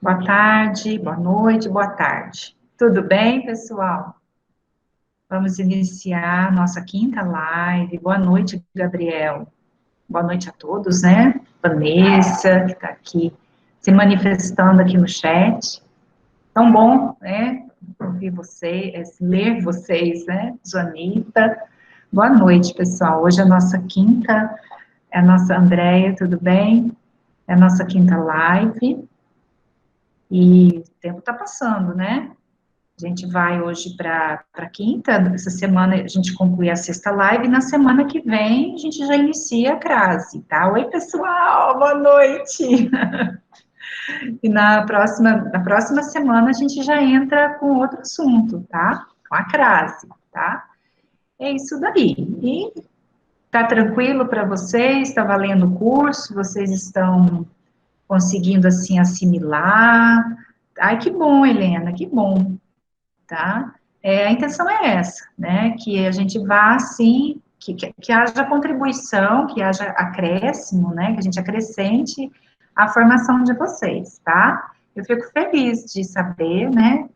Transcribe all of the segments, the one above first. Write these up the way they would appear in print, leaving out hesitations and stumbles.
Boa tarde, boa noite, boa tarde. Tudo bem, pessoal? Vamos iniciar nossa quinta live. Boa noite, Gabriel. Boa noite a todos, né? Vanessa, que está aqui se manifestando aqui no chat. Tão bom, né? Ouvir vocês, ler vocês, né? Joanita. Boa noite, pessoal. Hoje é a nossa quinta, é a nossa Andréia, tudo bem? É a nossa quinta live. E o tempo está passando, né? A gente vai hoje para a quinta, essa semana a gente conclui a sexta live, e na semana que vem a gente já inicia a crase, tá? Oi, pessoal, boa noite! E na próxima semana a gente já entra com outro assunto, tá? Com a crase, tá? É isso daí. E tá tranquilo para vocês? Está valendo o curso? Vocês estão conseguindo, assim, assimilar? Ai, que bom, Helena, que bom, tá? A intenção é essa, né? Que a gente vá, assim, que haja contribuição, que haja acréscimo, né? Que a gente acrescente a formação de vocês, tá? Eu fico feliz de saber, né?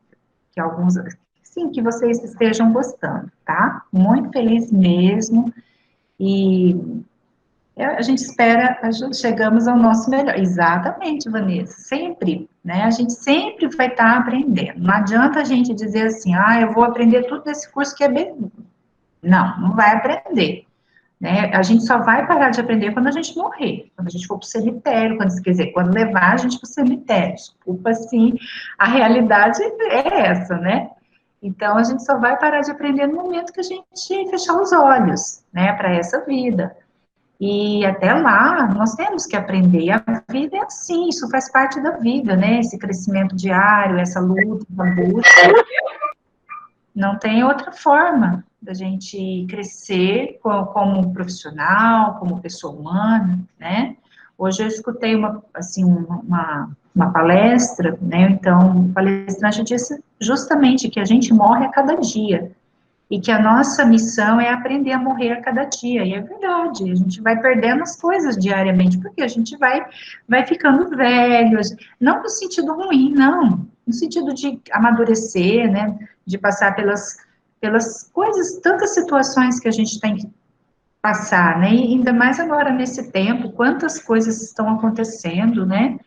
Que alguns, sim, que vocês estejam gostando, tá? Muito feliz mesmo. E a gente espera, chegamos ao nosso melhor. Exatamente, Vanessa, sempre, né? A gente sempre vai estar aprendendo. Não adianta a gente dizer assim, eu vou aprender tudo nesse curso que é bem. Não, não vai aprender, né? A gente só vai parar de aprender quando a gente morrer, quando a gente for para o cemitério, quer dizer, quando levar a gente para o cemitério. Desculpa, assim, a realidade é essa, né? Então, a gente só vai parar de aprender no momento que a gente fechar os olhos, né, para essa vida. E até lá, nós temos que aprender. E a vida é assim, isso faz parte da vida, né? Esse crescimento diário, essa luta, essa busca. Não tem outra forma da gente crescer como profissional, como pessoa humana, né? Hoje eu escutei uma palestra, né? Então, o palestrante disse justamente que a gente morre a cada dia e que a nossa missão é aprender a morrer a cada dia. E é verdade, a gente vai perdendo as coisas diariamente, porque a gente vai ficando velho, não no sentido ruim, não, no sentido de amadurecer, né, de passar pelas coisas, tantas situações que a gente tem que passar, né, e ainda mais agora nesse tempo, quantas coisas estão acontecendo, né,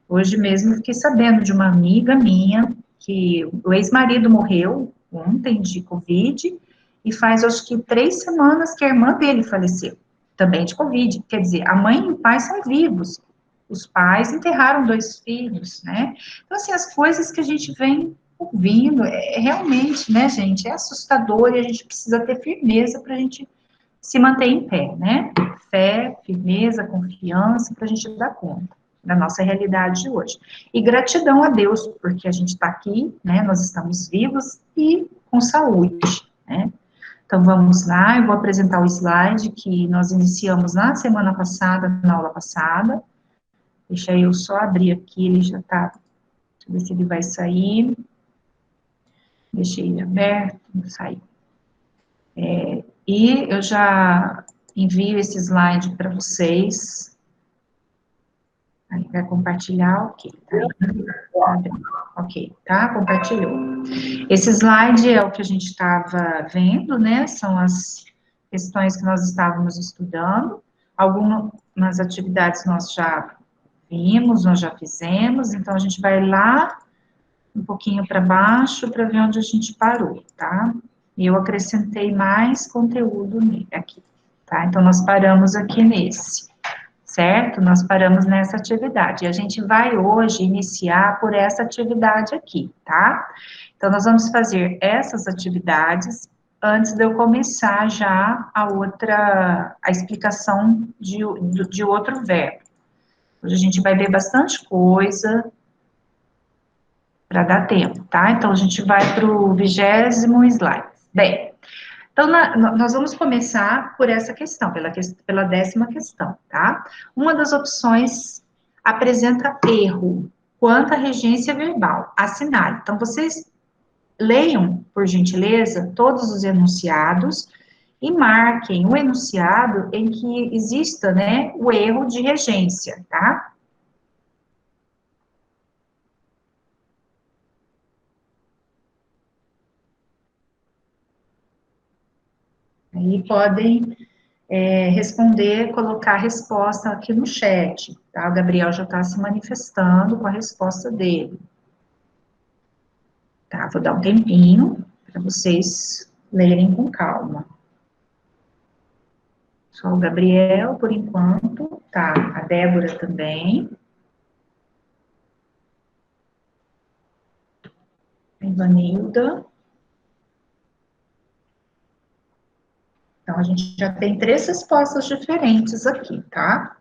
hoje mesmo fiquei sabendo de uma amiga minha, que o ex-marido morreu ontem de Covid, e faz acho que 3 semanas que a irmã dele faleceu, também de Covid. Quer dizer, a mãe e o pai são vivos, os pais enterraram 2 filhos, né? Então, assim, as coisas que a gente vem ouvindo, realmente, né, gente, é assustador e a gente precisa ter firmeza para a gente se manter em pé, né? Fé, firmeza, confiança, para a gente dar conta da nossa realidade de hoje. E gratidão a Deus, porque a gente está aqui, né? Nós estamos vivos e com saúde, né? Então vamos lá, eu vou apresentar o slide que nós iniciamos na semana passada, na aula passada. Deixa eu só abrir aqui, ele já está. Deixa eu ver se ele vai sair. Deixei ele aberto, não saiu. E eu já envio esse slide para vocês. Aí, vai compartilhar, ok. Tá bem. Ok, tá? Compartilhou. Esse slide é o que a gente estava vendo, né? São as questões que nós estávamos estudando. Algumas atividades nós já vimos, nós já fizemos, então a gente vai lá um pouquinho para baixo para ver onde a gente parou, tá? E eu acrescentei mais conteúdo aqui, tá? Então nós paramos aqui nesse, certo? Nós paramos nessa atividade. E a gente vai hoje iniciar por essa atividade aqui, tá? Então, nós vamos fazer essas atividades antes de eu começar já a explicação de outro verbo. Hoje a gente vai ver bastante coisa para dar tempo, tá? Então, a gente vai para o 20º slide. Bem, então, nós vamos começar por essa questão, pela 10ª questão, tá? Uma das opções apresenta erro quanto à regência verbal. Assinale. Então, vocês leiam, por gentileza, todos os enunciados e marquem o enunciado em que exista, né, o erro de regência, tá? Aí podem responder, colocar a resposta aqui no chat, tá? O Gabriel já está se manifestando com a resposta dele. Tá, vou dar um tempinho para vocês lerem com calma. Só o Gabriel, por enquanto, tá? A Débora também. A Ivanilda. Então, a gente já tem 3 respostas diferentes aqui, tá?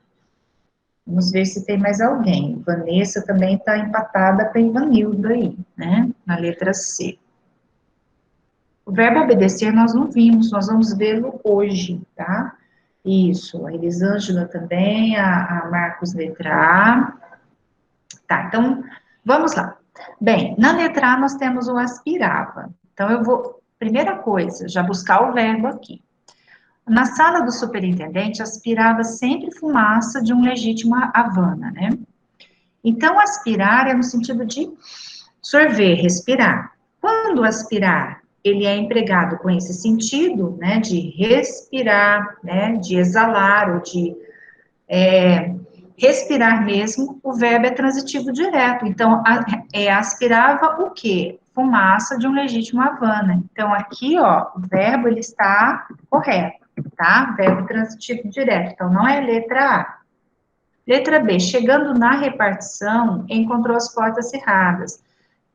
Vamos ver se tem mais alguém. Vanessa também está empatada com a Ivanilda aí, né? Na letra C. O verbo obedecer nós não vimos, nós vamos vê-lo hoje, tá? Isso, a Elisângela também, a Marcos letra A. Tá, então, vamos lá. Bem, na letra A nós temos o aspirava. Então, eu vou, primeira coisa, já buscar o verbo aqui. Na sala do superintendente, aspirava sempre fumaça de um legítimo Havana, né? Então, aspirar é no sentido de sorver, respirar. Quando aspirar, ele é empregado com esse sentido, né, de respirar, né, de exalar, ou de respirar mesmo, o verbo é transitivo direto. Então, aspirava o quê? Fumaça de um legítimo Havana. Então, aqui, ó, o verbo, ele está correto, tá? Verbo transitivo direto. Então, não é letra A. Letra B, chegando na repartição, encontrou as portas cerradas.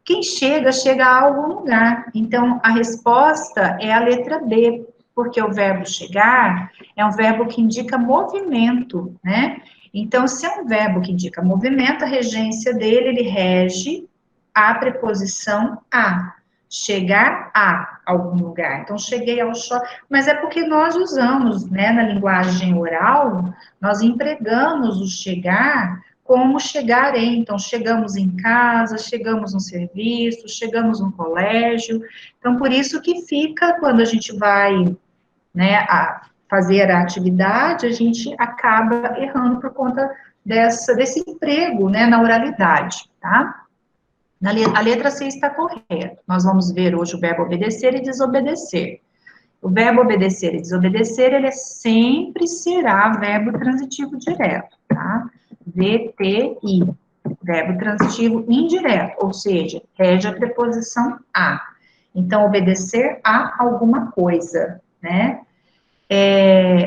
Quem chega, chega a algum lugar. Então, a resposta é a letra B, porque o verbo chegar é um verbo que indica movimento, né? Então, se é um verbo que indica movimento, a regência dele, ele rege a preposição a. Chegar a algum lugar. Então, cheguei ao shopping, mas é porque nós usamos, né, na linguagem oral, nós empregamos o chegar como chegar em. Então, chegamos em casa, chegamos no serviço, chegamos no colégio. Então, por isso que fica, quando a gente vai, né, a fazer a atividade, a gente acaba errando por conta desse emprego, né, na oralidade, tá? A letra C está correta. Nós vamos ver hoje o verbo obedecer e desobedecer. O verbo obedecer e desobedecer, ele sempre será verbo transitivo direto, tá? VTI, verbo transitivo indireto, ou seja, rege a preposição a. Então, obedecer a alguma coisa, né?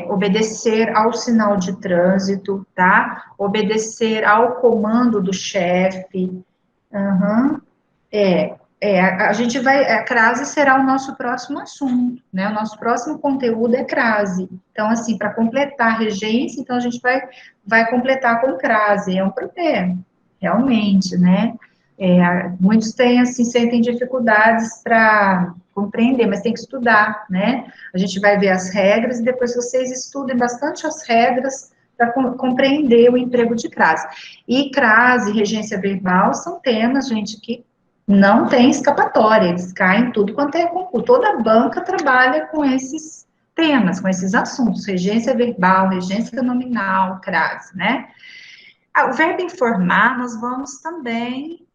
Obedecer ao sinal de trânsito, tá? Obedecer ao comando do chefe. Uhum. A gente vai, a crase será o nosso próximo assunto, né? O nosso próximo conteúdo é crase. Então, assim, para completar a regência, então a gente vai completar com crase. É um problema, realmente, né? Muitos têm, assim, sentem dificuldades para compreender, mas tem que estudar, né? A gente vai ver as regras e depois vocês estudem bastante as regras para compreender o emprego de crase. E crase, regência verbal, são temas, gente, que não tem escapatória, eles caem tudo quanto é concurso. Toda banca trabalha com esses temas, com esses assuntos, regência verbal, regência nominal, crase, né? O verbo informar, nós vamos também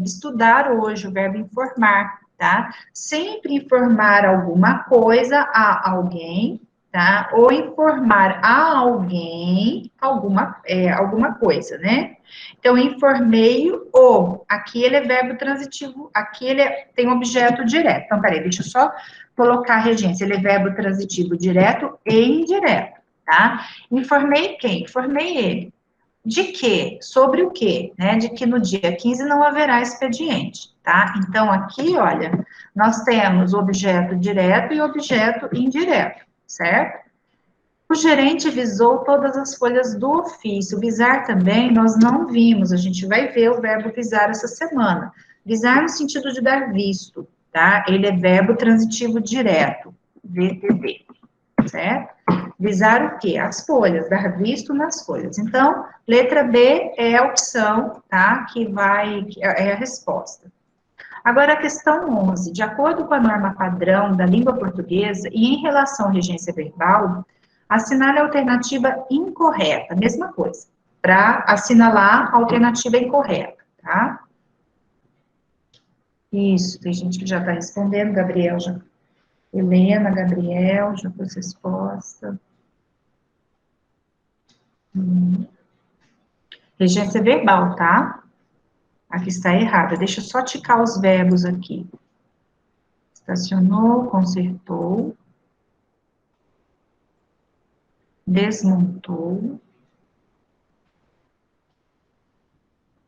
estudar hoje o verbo informar, tá? Sempre informar alguma coisa a alguém, tá? Ou informar a alguém alguma coisa, né? Então, informei o, aqui ele é verbo transitivo, aqui ele tem um objeto direto. Então, peraí, deixa eu só colocar a regência, ele é verbo transitivo direto e indireto, tá? Informei quem? Informei ele. De quê? Sobre o quê? Né? De que no dia 15 não haverá expediente, tá? Então, aqui, olha, nós temos objeto direto e objeto indireto, certo? O gerente visou todas as folhas do ofício. Visar também, nós não vimos, a gente vai ver o verbo visar essa semana. Visar no sentido de dar visto, tá? Ele é verbo transitivo direto, VTD, certo? Visar o quê? As folhas, dar visto nas folhas. Então, letra B é a opção, tá? É a resposta. Agora, a questão 11. De acordo com a norma padrão da língua portuguesa e em relação à regência verbal, assinale a alternativa incorreta, mesma coisa, para assinalar a alternativa incorreta, tá? Isso, tem gente que já está respondendo, Gabriel já Helena, Gabriel, já pôs resposta. Regência verbal, tá? Aqui está errada. Deixa eu só ticar os verbos aqui. Estacionou, consertou, desmontou,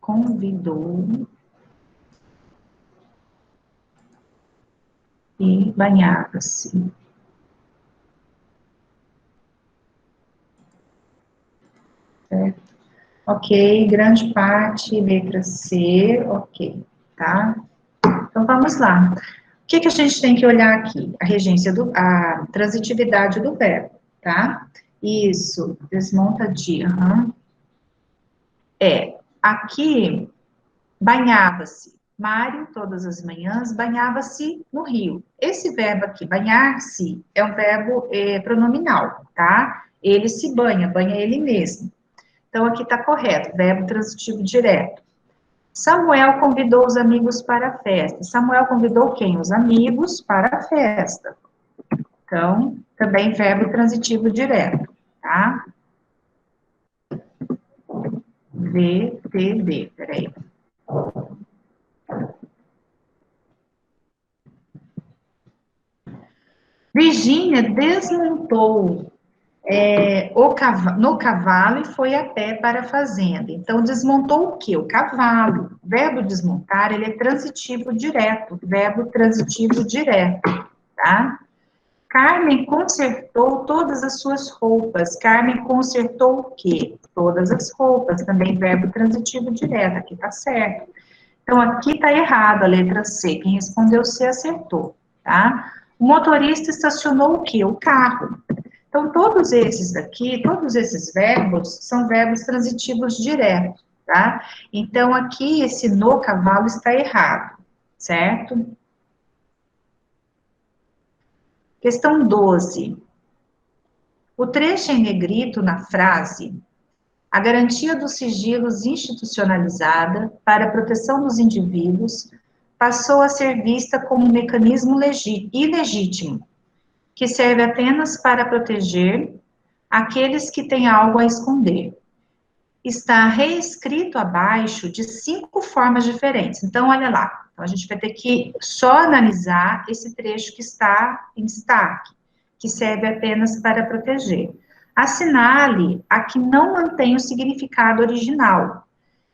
convidou e banhava-se. Certo? Ok, grande parte, letra C, ok, tá? Então, vamos lá. O que a gente tem que olhar aqui? A regência, a transitividade do verbo, tá? Isso, desmonta de, aqui, banhava-se. Mário, todas as manhãs, banhava-se no rio. Esse verbo aqui, banhar-se, é um verbo pronominal, tá? Ele se banha, banha ele mesmo. Então, aqui está correto, verbo transitivo direto. Samuel convidou os amigos para a festa. Samuel convidou quem? Os amigos para a festa. Então, também verbo transitivo direto, tá? VTD, peraí. Virgínia desmontou no cavalo e foi a pé para a fazenda. Então, desmontou o quê? O cavalo. O verbo desmontar, ele é transitivo direto, verbo transitivo direto, tá? Carmen consertou todas as suas roupas. Carmen consertou o quê? Todas as roupas, também verbo transitivo direto, aqui tá certo. Então, aqui tá errado a letra C, quem respondeu C acertou, tá? O motorista estacionou o quê? O carro. Então, todos esses daqui, todos esses verbos, são verbos transitivos diretos, tá? Então, aqui, esse no cavalo está errado, certo? Questão 12. O trecho em negrito na frase, a garantia dos sigilos institucionalizada para a proteção dos indivíduos passou a ser vista como um mecanismo ilegítimo, que serve apenas para proteger aqueles que têm algo a esconder. Está reescrito abaixo de 5 formas diferentes. Então, olha lá. Então, a gente vai ter que só analisar esse trecho que está em destaque, que serve apenas para proteger. Assinale a que não mantém o significado original.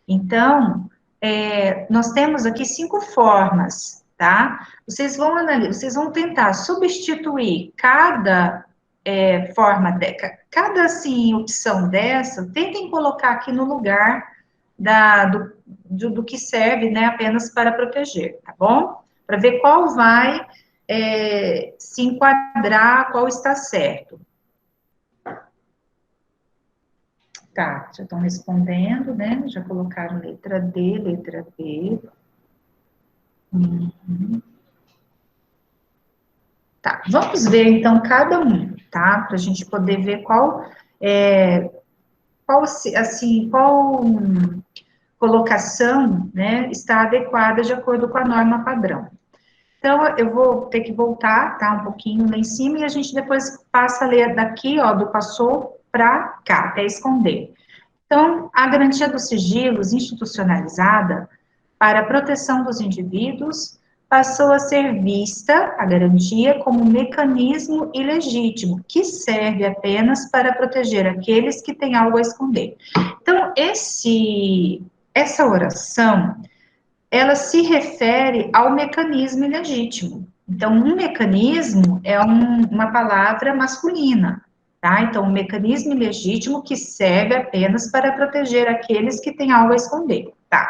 Então, nós temos aqui 5 formas, tá? Vocês vão analisar, vocês vão tentar substituir cada cada assim, opção dessa, tentem colocar aqui no lugar do que serve, né, apenas para proteger, tá bom? Para ver qual vai se enquadrar, qual está certo. Tá, já estão respondendo, né? Já colocaram letra D, letra B. Uhum. Tá, vamos ver então cada um, tá? Para a gente poder ver qual assim, qual colocação, né, está adequada de acordo com a norma padrão. Então, eu vou ter que voltar, tá, um pouquinho lá em cima, e a gente depois passa a ler daqui, ó, do passou para cá, até esconder. Então, a garantia dos sigilos institucionalizada para a proteção dos indivíduos passou a ser vista, a garantia, como um mecanismo ilegítimo, que serve apenas para proteger aqueles que têm algo a esconder. Então, essa oração, ela se refere ao mecanismo ilegítimo. Então, um mecanismo é uma palavra masculina, tá? Então, um mecanismo ilegítimo que serve apenas para proteger aqueles que têm algo a esconder, tá?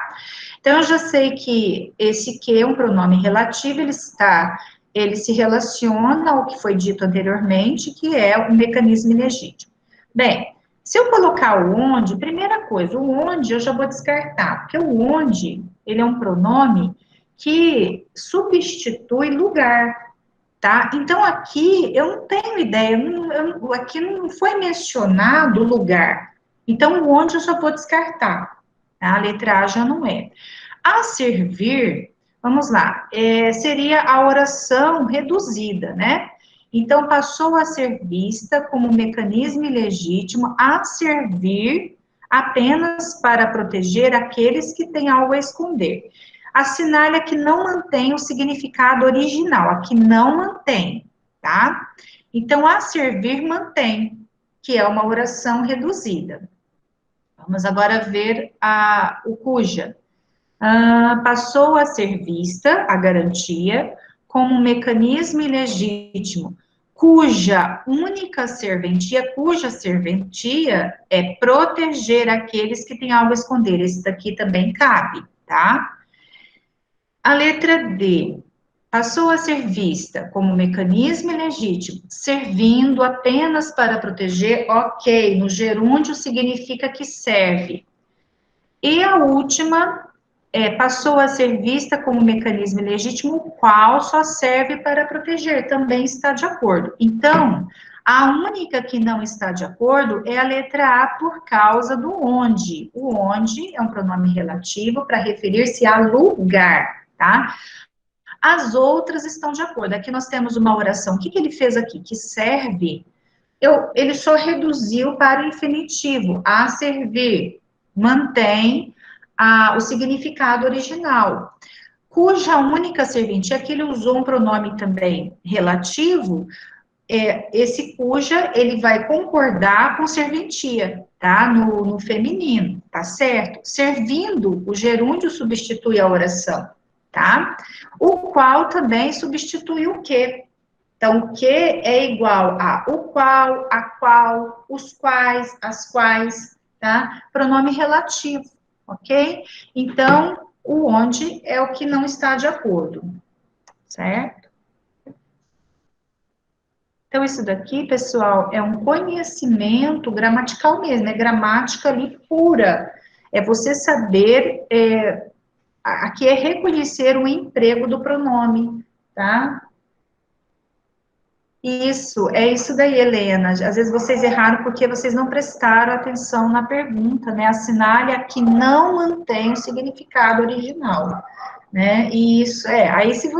Então, eu já sei que esse que é um pronome relativo, ele se relaciona ao que foi dito anteriormente, que é o mecanismo ilegítimo. Bem, se eu colocar o onde, primeira coisa, o onde eu já vou descartar, porque o onde, ele é um pronome que substitui lugar, tá? Então, aqui, eu não tenho ideia, aqui não foi mencionado o lugar. Então, o onde eu já vou descartar, tá? A letra A já não é. A servir, Vamos lá. Seria a oração reduzida, né? Então, passou a ser vista como um mecanismo ilegítimo a servir apenas para proteger aqueles que têm algo a esconder. Assinale a que não mantém o significado original, a que não mantém, tá? Então, a servir mantém, que é uma oração reduzida. Vamos agora ver o cuja. Passou a ser vista a garantia como um mecanismo ilegítimo, cuja serventia é proteger aqueles que têm algo a esconder. Esse daqui também cabe, tá? A letra D. Passou a ser vista como mecanismo ilegítimo, servindo apenas para proteger, ok, no gerúndio significa que serve. E a última, passou a ser vista como mecanismo ilegítimo, o qual só serve para proteger, também está de acordo. Então, a única que não está de acordo é a letra A, por causa do onde. O onde é um pronome relativo para referir-se a lugar, tá? As outras estão de acordo. Aqui nós temos uma oração. O que ele fez aqui? Que serve. Ele só reduziu para o infinitivo, a servir. Mantém o significado original. Cuja única serventia, aqui ele usou um pronome também relativo, esse cuja, ele vai concordar com serventia, tá? No feminino, tá certo? Servindo, o gerúndio substitui a oração, tá? O qual também substitui o que. Então, o que é igual a o qual, a qual, os quais, as quais, tá? Pronome relativo, ok? Então, o onde é o que não está de acordo, certo? Então, isso daqui, pessoal, é um conhecimento gramatical mesmo, é gramática ali pura. É você saber, aqui é reconhecer o emprego do pronome, tá? Isso, é isso daí, Helena. Às vezes vocês erraram porque vocês não prestaram atenção na pergunta, né? Assinale a que não mantém o significado original, né? E isso, aí se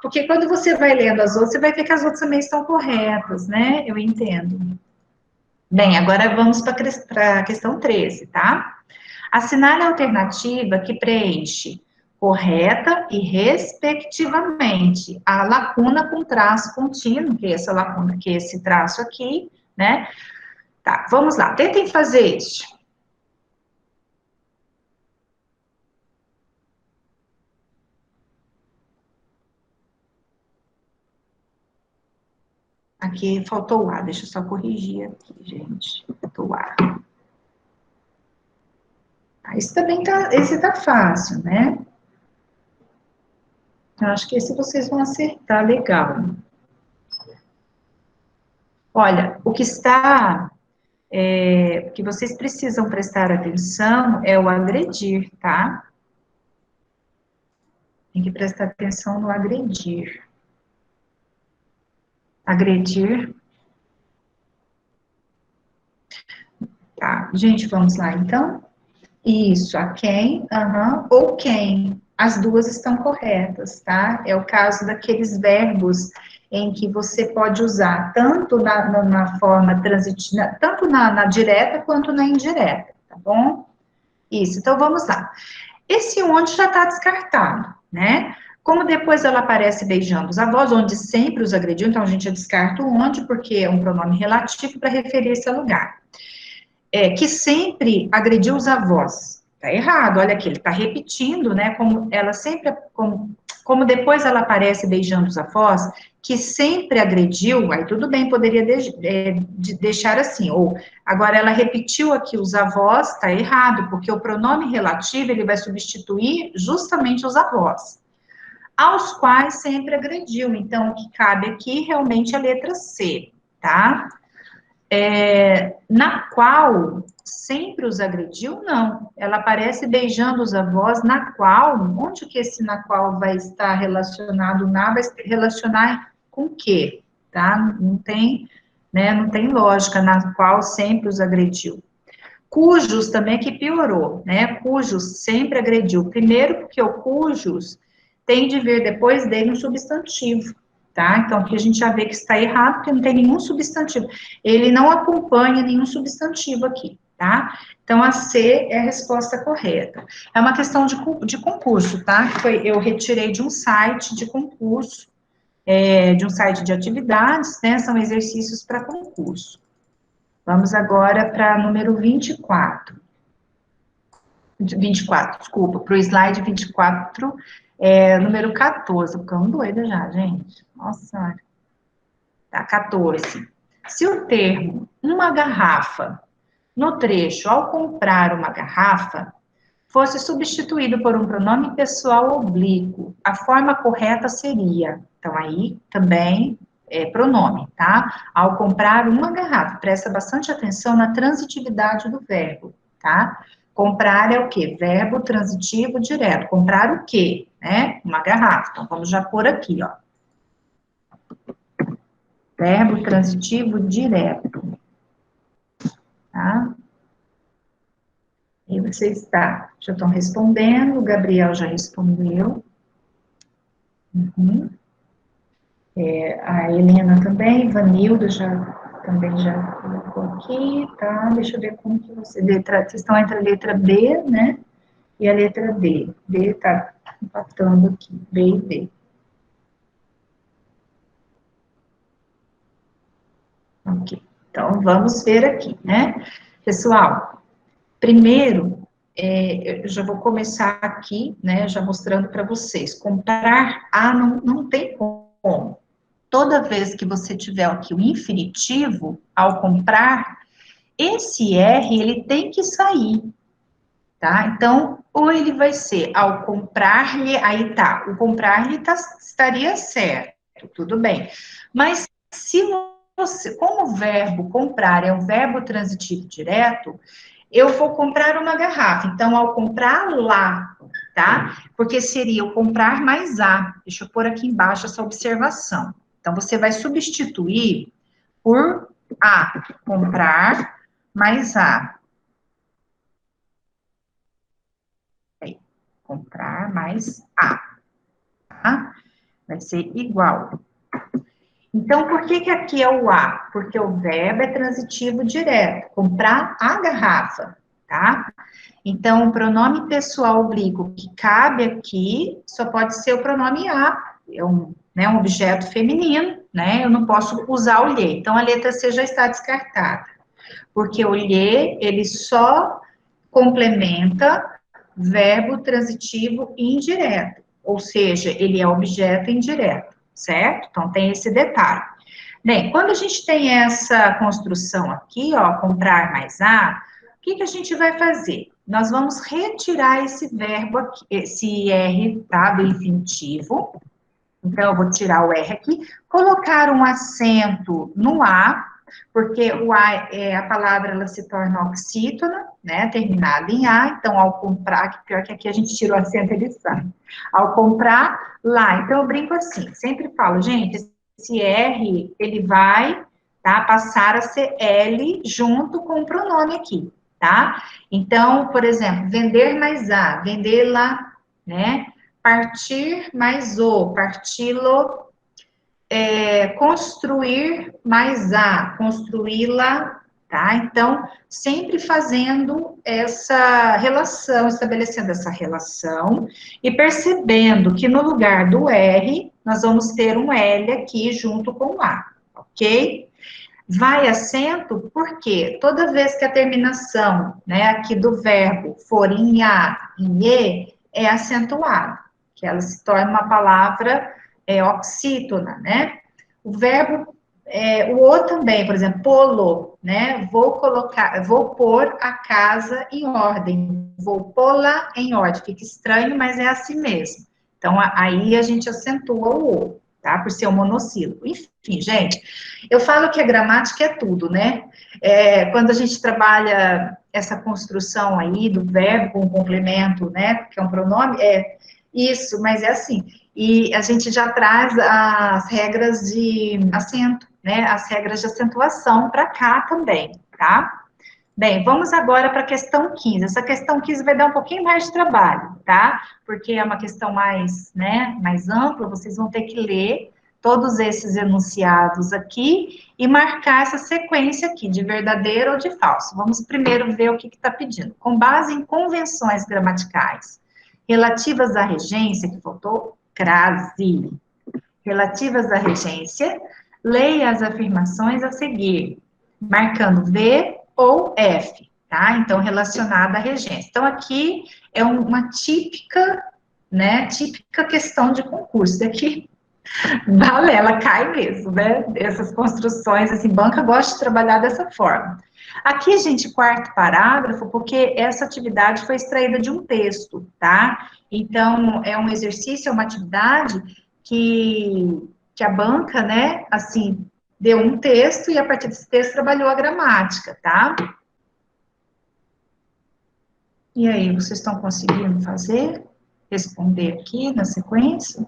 porque quando você vai lendo as outras, você vai ver que as outras também estão corretas, né? Eu entendo. Bem, agora vamos para a questão 13, tá? Assinale a alternativa que preenche correta e respectivamente a lacuna com traço contínuo, que é essa lacuna, que é esse traço aqui, né? Tá, vamos lá, tentem fazer isso. Aqui faltou o A, deixa eu só corrigir aqui, gente. Faltou o A. Tá, esse tá fácil, né? Eu acho que esse vocês vão acertar legal. Olha, o que está, que vocês precisam prestar atenção é o agredir, tá? Tem que prestar atenção no agredir. Agredir. Tá, gente, vamos lá, então. Isso, a quem, ou quem. As duas estão corretas, tá? É o caso daqueles verbos em que você pode usar tanto na forma transitiva, tanto na direta quanto na indireta, tá bom? Isso, então vamos lá. Esse onde já está descartado, né? Como depois ela aparece beijando os avós, onde sempre os agrediu, então a gente já descarta o onde, porque é um pronome relativo para referir-se a lugar. Que sempre agrediu os avós. Tá errado, olha aqui, ele está repetindo, né, como ela sempre, como depois ela aparece beijando os avós, que sempre agrediu, aí tudo bem, poderia deixar assim, ou, agora ela repetiu aqui os avós, tá errado, porque o pronome relativo, ele vai substituir justamente os avós, aos quais sempre agrediu, então, o que cabe aqui, realmente, é a letra C, tá? Na qual sempre os agrediu, não. Ela aparece beijando os avós, na qual, onde que esse na qual vai estar relacionado, vai relacionar com o quê? Tá? Não tem, né, não tem lógica, na qual sempre os agrediu. Cujos também que piorou, né? Cujos sempre agrediu. Primeiro porque o cujos tem de vir depois dele um substantivo, tá? Então, aqui a gente já vê que está errado, porque não tem nenhum substantivo. Ele não acompanha nenhum substantivo aqui, tá? Então, a C é a resposta correta. É uma questão de concurso, tá? Eu retirei de um site de concurso, de um site de atividades, né? São exercícios para concurso. Vamos agora para número 24. 24, desculpa, para o slide 24, número 14, ficando doida já, gente. Nossa Senhora. Tá, 14. Se o termo uma garrafa, no trecho, ao comprar uma garrafa, fosse substituído por um pronome pessoal oblíquo, a forma correta seria, então aí também pronome, tá? Ao comprar uma garrafa, presta bastante atenção na transitividade do verbo, tá? Comprar é o quê? Verbo transitivo direto. Comprar o quê? Né? Uma garrafa. Então, vamos já pôr aqui, ó. Verbo transitivo direto. Tá? E você está, já estão respondendo, o Gabriel já respondeu. Uhum. A Helena também, Vanilda também já colocou aqui, tá? Deixa eu ver como que vocês estão entre a letra B, né? E a letra D. D tá empatando aqui, B e D. Ok, então vamos ver aqui, né? Pessoal, primeiro, eu já vou começar aqui, né, já mostrando para vocês. Comprar A não tem como. Toda vez que você tiver aqui o infinitivo, ao comprar, esse R, ele tem que sair, tá? Então, ou ele vai ser ao comprar-lhe, aí tá, o comprar-lhe estaria certo, tudo bem. Mas se você, como o verbo comprar é um verbo transitivo direto, eu vou comprar uma garrafa. Então, ao comprar lá, tá? Porque seria o comprar mais a. Deixa eu pôr aqui embaixo essa observação. Então, você vai substituir por a, comprar mais a. Aí, comprar mais a, tá? Vai ser igual. Então, por que aqui é o a? Porque o verbo é transitivo direto. Comprar a garrafa, tá? Então, o pronome pessoal oblíquo que cabe aqui só pode ser o pronome a, é um objeto feminino, né? Eu não posso usar o lhe. Então, a letra C já está descartada, porque o lhe, ele só complementa verbo transitivo indireto, ou seja, ele é objeto indireto, certo? Então, tem esse detalhe. Bem, quando a gente tem essa construção aqui, ó, comprar mais a, o que a gente vai fazer? Nós vamos retirar esse verbo aqui, esse R, tá, do infinitivo. Então, eu vou tirar o R aqui, colocar um acento no A, porque o A, a palavra, ela se torna oxítona, né, terminada em A, então, ao comprar, que pior que aqui a gente tirou o acento, ele sai. Ao comprar, lá, então, eu brinco assim, sempre falo, gente, esse R, ele vai, tá, passar a ser L junto com o pronome aqui, tá? Então, por exemplo, vender mais A, vender lá, né? Partir mais o, parti-lo, construir mais a, construí-la, tá? Então, sempre fazendo essa relação, estabelecendo essa relação e percebendo que no lugar do R, nós vamos ter um L aqui junto com o A, ok? Vai acento porque toda vez que a terminação, né, aqui do verbo for em A, em E, é acentuado, que ela se torna uma palavra oxítona, né? O verbo, o O também, por exemplo, polo, né? Vou pôr a casa em ordem, vou pô-la em ordem. Fica estranho, mas é assim mesmo. Então, aí a gente acentua o O, tá? Por ser um monossílabo. Enfim, gente, eu falo que a gramática é tudo, né? Quando a gente trabalha essa construção aí do verbo com complemento, né? Que é um pronome, isso, mas é assim. E a gente já traz as regras de acento, né? As regras de acentuação para cá também, tá? Bem, vamos agora para a questão 15. Essa questão 15 vai dar um pouquinho mais de trabalho, tá? Porque é uma questão mais, né, mais ampla, vocês vão ter que ler todos esses enunciados aqui e marcar essa sequência aqui, de verdadeiro ou de falso. Vamos primeiro ver o que está pedindo. Com base em convenções gramaticais relativas à regência, que faltou crase, relativas à regência, leia as afirmações a seguir, marcando V ou F, tá? Então, relacionada à regência. Então, aqui é uma típica, né, típica questão de concurso. Aqui, vale, ela cai mesmo, né? Essas construções, assim, banca gosta de trabalhar dessa forma. Aqui, gente, quarto parágrafo, porque essa atividade foi extraída de um texto, tá? Então, é um exercício, é uma atividade que a banca, né, assim, deu um texto e a partir desse texto trabalhou a gramática, tá? E aí, vocês estão conseguindo fazer? Responder aqui na sequência?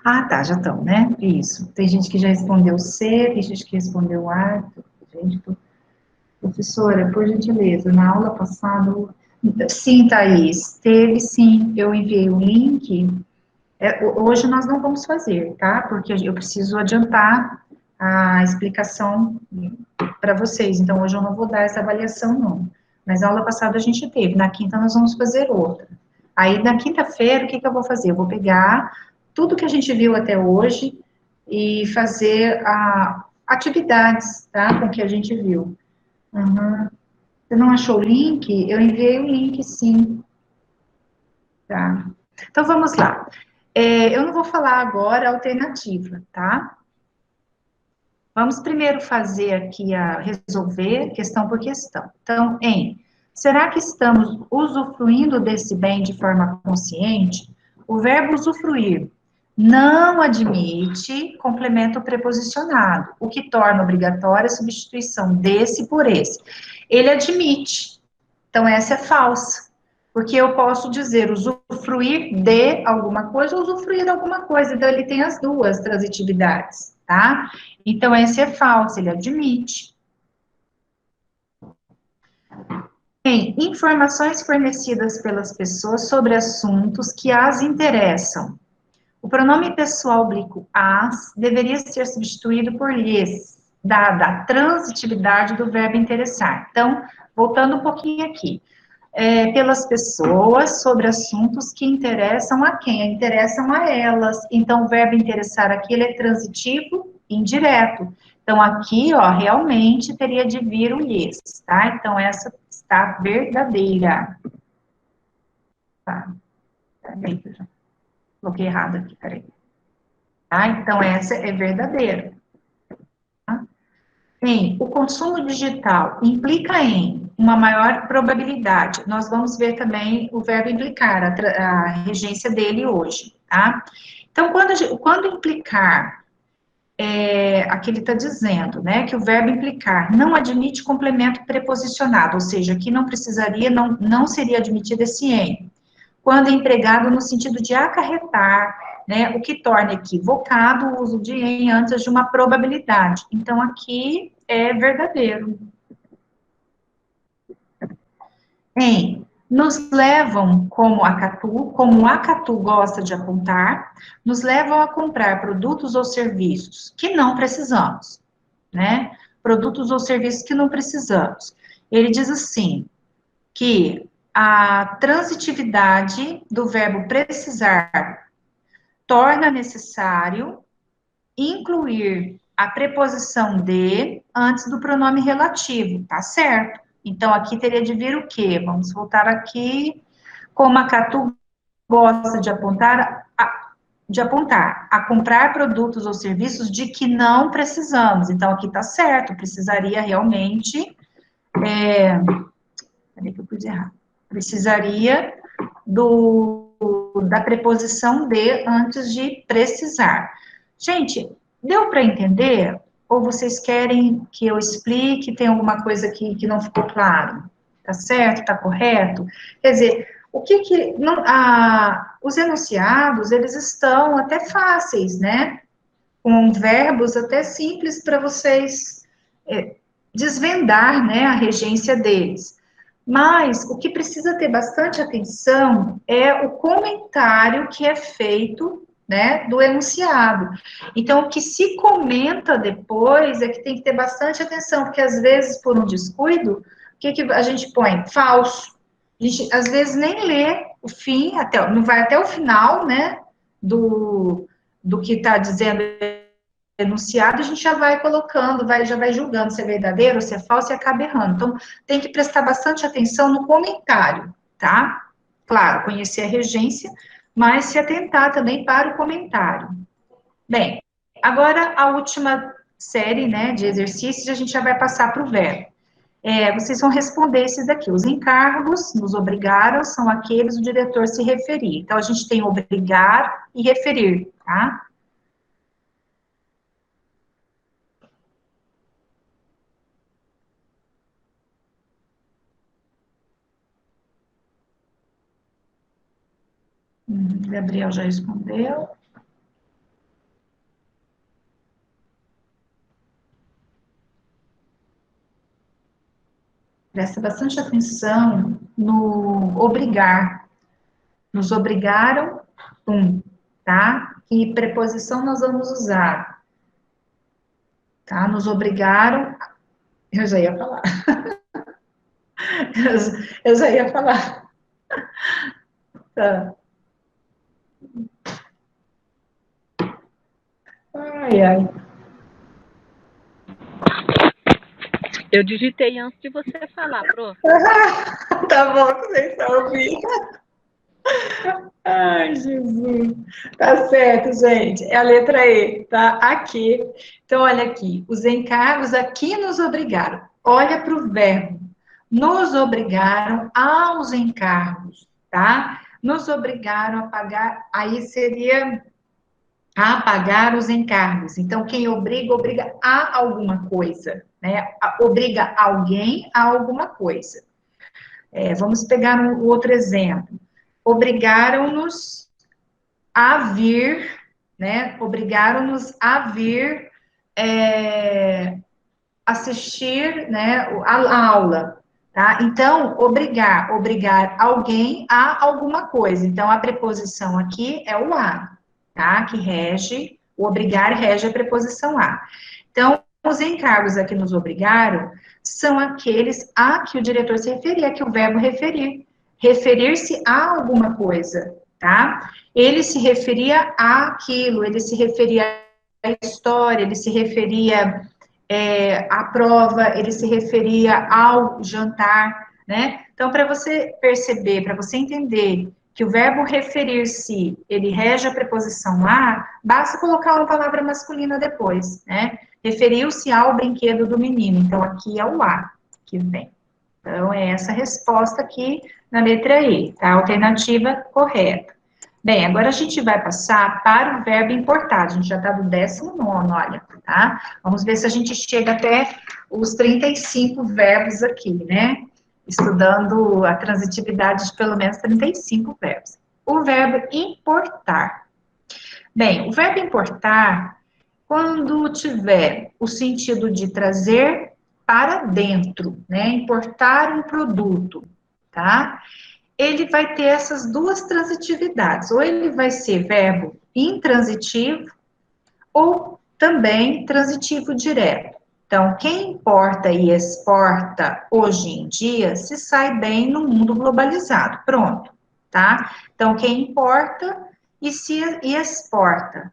Ah, tá, já estão, né? Isso. Tem gente que já respondeu C, tem gente que respondeu A. Gente, professora, por gentileza, na aula passada. Sim, Thaís, teve sim. Eu enviei o link. Hoje nós não vamos fazer, tá? Porque eu preciso adiantar a explicação para vocês. Então, hoje eu não vou dar essa avaliação, não. Mas a aula passada a gente teve. Na quinta nós vamos fazer outra. Aí, na quinta-feira, o que eu vou fazer? Eu vou pegar tudo que a gente viu até hoje e fazer atividades, tá? Com o que a gente viu. Uhum. Você não achou o link? Eu enviei o link, sim. Tá. Então, vamos lá. Eu não vou falar agora a alternativa, tá? Vamos primeiro fazer aqui resolver questão por questão. Então, será que estamos usufruindo desse bem de forma consciente? O verbo usufruir não admite complemento preposicionado, o que torna obrigatória a substituição desse por esse. Ele admite, então essa é falsa, porque eu posso dizer usufruir de alguma coisa ou usufruir de alguma coisa, então ele tem as duas transitividades, tá? Então esse é falso, ele admite. Tem informações fornecidas pelas pessoas sobre assuntos que as interessam. O pronome pessoal oblíquo as deveria ser substituído por lhes, dada a transitividade do verbo interessar. Então, voltando um pouquinho aqui. Pelas pessoas sobre assuntos que interessam a quem? Interessam a elas. Então, o verbo interessar aqui, ele é transitivo indireto. Então, aqui, ó, realmente teria de vir o lhes, tá? Então, essa está verdadeira. Tá, peraí, eu já coloquei errado aqui, peraí. Tá? Então, essa é verdadeira. Tá? O consumo digital implica em uma maior probabilidade. Nós vamos ver também o verbo implicar, a regência dele hoje, tá? Então, quando implicar, aqui ele está dizendo, né, que o verbo implicar não admite complemento preposicionado, ou seja, que não precisaria, não seria admitido esse em. Quando empregado no sentido de acarretar, né, o que torna equivocado o uso de em antes de uma probabilidade. Então, aqui é verdadeiro. Nos levam, como o Acatu gosta de apontar, nos levam a comprar produtos ou serviços que não precisamos, né? Produtos ou serviços que não precisamos. Ele diz assim, que a transitividade do verbo precisar torna necessário incluir a preposição de antes do pronome relativo, tá certo? Então, aqui teria de vir o quê? Vamos voltar aqui. Como a Catu gosta de apontar, a comprar produtos ou serviços de que não precisamos. Então, aqui tá certo, precisaria realmente, peraí que eu pus errado, precisaria da preposição de antes de precisar. Gente, deu para entender? Ou vocês querem que eu explique? Tem alguma coisa que não ficou claro? Tá certo? Tá correto? Quer dizer, o que que... Não, os enunciados, eles estão até fáceis, né? Com verbos até simples para vocês desvendar, né, a regência deles. Mas o que precisa ter bastante atenção é o comentário que é feito, né, do enunciado. Então, o que se comenta depois é que tem que ter bastante atenção, porque às vezes, por um descuido, o que, que a gente põe? Falso. A gente, às vezes, nem lê o fim, até, não vai até o final, né, do que está dizendo enunciado, a gente já vai colocando, já vai julgando se é verdadeiro, se é falso e acaba errando. Então, tem que prestar bastante atenção no comentário, tá? Claro, conhecer a regência, mas se atentar também para o comentário. Bem, agora a última série, né, de exercícios, a gente já vai passar para o verbo. Vocês vão responder esses daqui. Os encargos nos obrigaram são aqueles do diretor se referir. Então, a gente tem obrigar e referir, tá? Gabriel já respondeu. Presta bastante atenção no obrigar. Nos obrigaram, tá? Que preposição nós vamos usar? Tá? Nos obrigaram. Eu já ia falar. Eu já ia falar. Tá. Ai, ai. Eu digitei antes de você falar, prof. Tá bom que vocês estão ouvindo. Ai, Jesus. Tá certo, gente. É a letra E, tá? Aqui. Então, olha aqui. Os encargos aqui nos obrigaram. Olha para o verbo. Nos obrigaram aos encargos, tá? Nos obrigaram a pagar. Aí seria a pagar os encargos. Então, quem obriga, obriga a alguma coisa, né? Obriga alguém a alguma coisa. Vamos pegar um outro exemplo. Obrigaram-nos a vir, né? Obrigaram-nos a vir assistir, né, a aula, tá? Então, obrigar alguém a alguma coisa. Então, a preposição aqui é o a, tá? Que rege, o obrigar rege a preposição a. Então, os encargos a que nos obrigaram são aqueles a que o diretor se referia, que o verbo referir. Referir-se a alguma coisa, tá? Ele se referia àquilo, ele se referia à história, ele se referia à prova, ele se referia ao jantar, né? Então, para você perceber, para você entender que o verbo referir-se, ele rege a preposição a, basta colocar uma palavra masculina depois, né? Referiu-se ao brinquedo do menino. Então, aqui é o a que vem. Então, é essa resposta aqui na letra E, tá? Alternativa correta. Bem, agora a gente vai passar para o verbo importar. A gente já está do 19º, olha, tá? Vamos ver se a gente chega até os 35 verbos aqui, né? Estudando a transitividade de pelo menos 35 verbos. O verbo importar. Bem, o verbo importar, quando tiver o sentido de trazer para dentro, né? Importar um produto, tá? Ele vai ter essas duas transitividades. Ou ele vai ser verbo intransitivo, ou também transitivo direto. Então, quem importa e exporta hoje em dia se sai bem no mundo globalizado. Pronto, tá? Então, quem importa e exporta.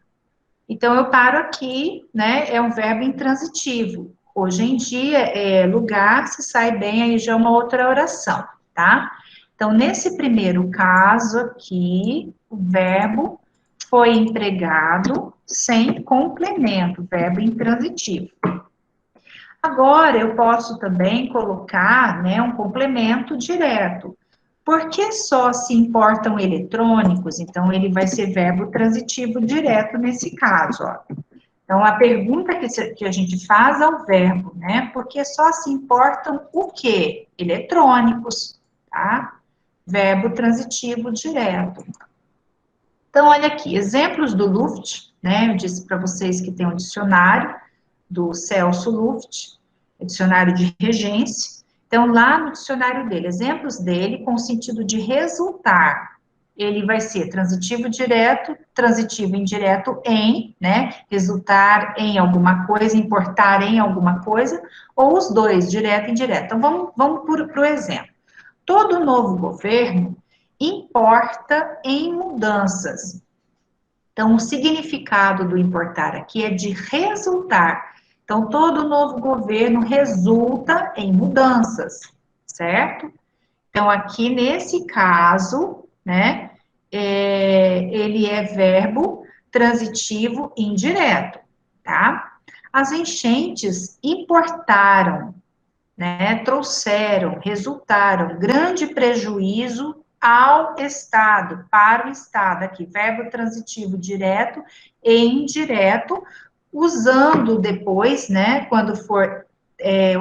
Então, eu paro aqui, né? É um verbo intransitivo. Hoje em dia, lugar se sai bem, aí já é uma outra oração, tá? Então, nesse primeiro caso aqui, o verbo foi empregado sem complemento, verbo intransitivo. Agora, eu posso também colocar, né, um complemento direto. Por que só se importam eletrônicos? Então, ele vai ser verbo transitivo direto nesse caso, ó. Então, a pergunta que a gente faz ao verbo, né? Porque só se importam o quê? Eletrônicos, tá? Verbo transitivo direto. Então, olha aqui, exemplos do Luft, né? Eu disse para vocês que tem um dicionário do Celso Luft, dicionário de regência. Então, lá no dicionário dele, exemplos dele com o sentido de resultar. Ele vai ser transitivo direto, transitivo indireto em, né? Resultar em alguma coisa, importar em alguma coisa, ou os dois, direto e indireto. Então, vamos para o exemplo. Todo novo governo importa em mudanças. Então, o significado do importar aqui é de resultar. Então, todo novo governo resulta em mudanças, certo? Então, aqui nesse caso, né, ele é verbo transitivo indireto, tá? As enchentes importaram, né, trouxeram, resultaram grande prejuízo ao Estado, para o Estado, aqui, verbo transitivo direto e indireto, usando depois, né, quando for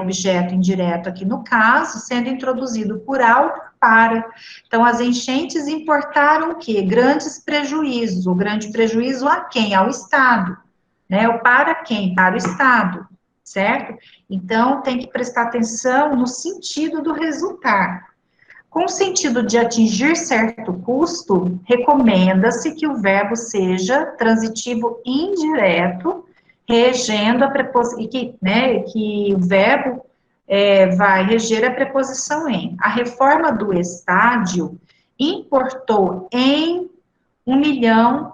objeto indireto aqui no caso, sendo introduzido por ao, para. Então, as enchentes importaram o quê? Grandes prejuízos, o grande prejuízo a quem? Ao Estado, né, o para quem? Para o Estado, certo? Então, tem que prestar atenção no sentido do resultar. Com o sentido de atingir certo custo, recomenda-se que o verbo seja transitivo indireto, regendo a preposição, que o verbo vai reger a preposição em. A reforma do estádio importou em 1,5 milhão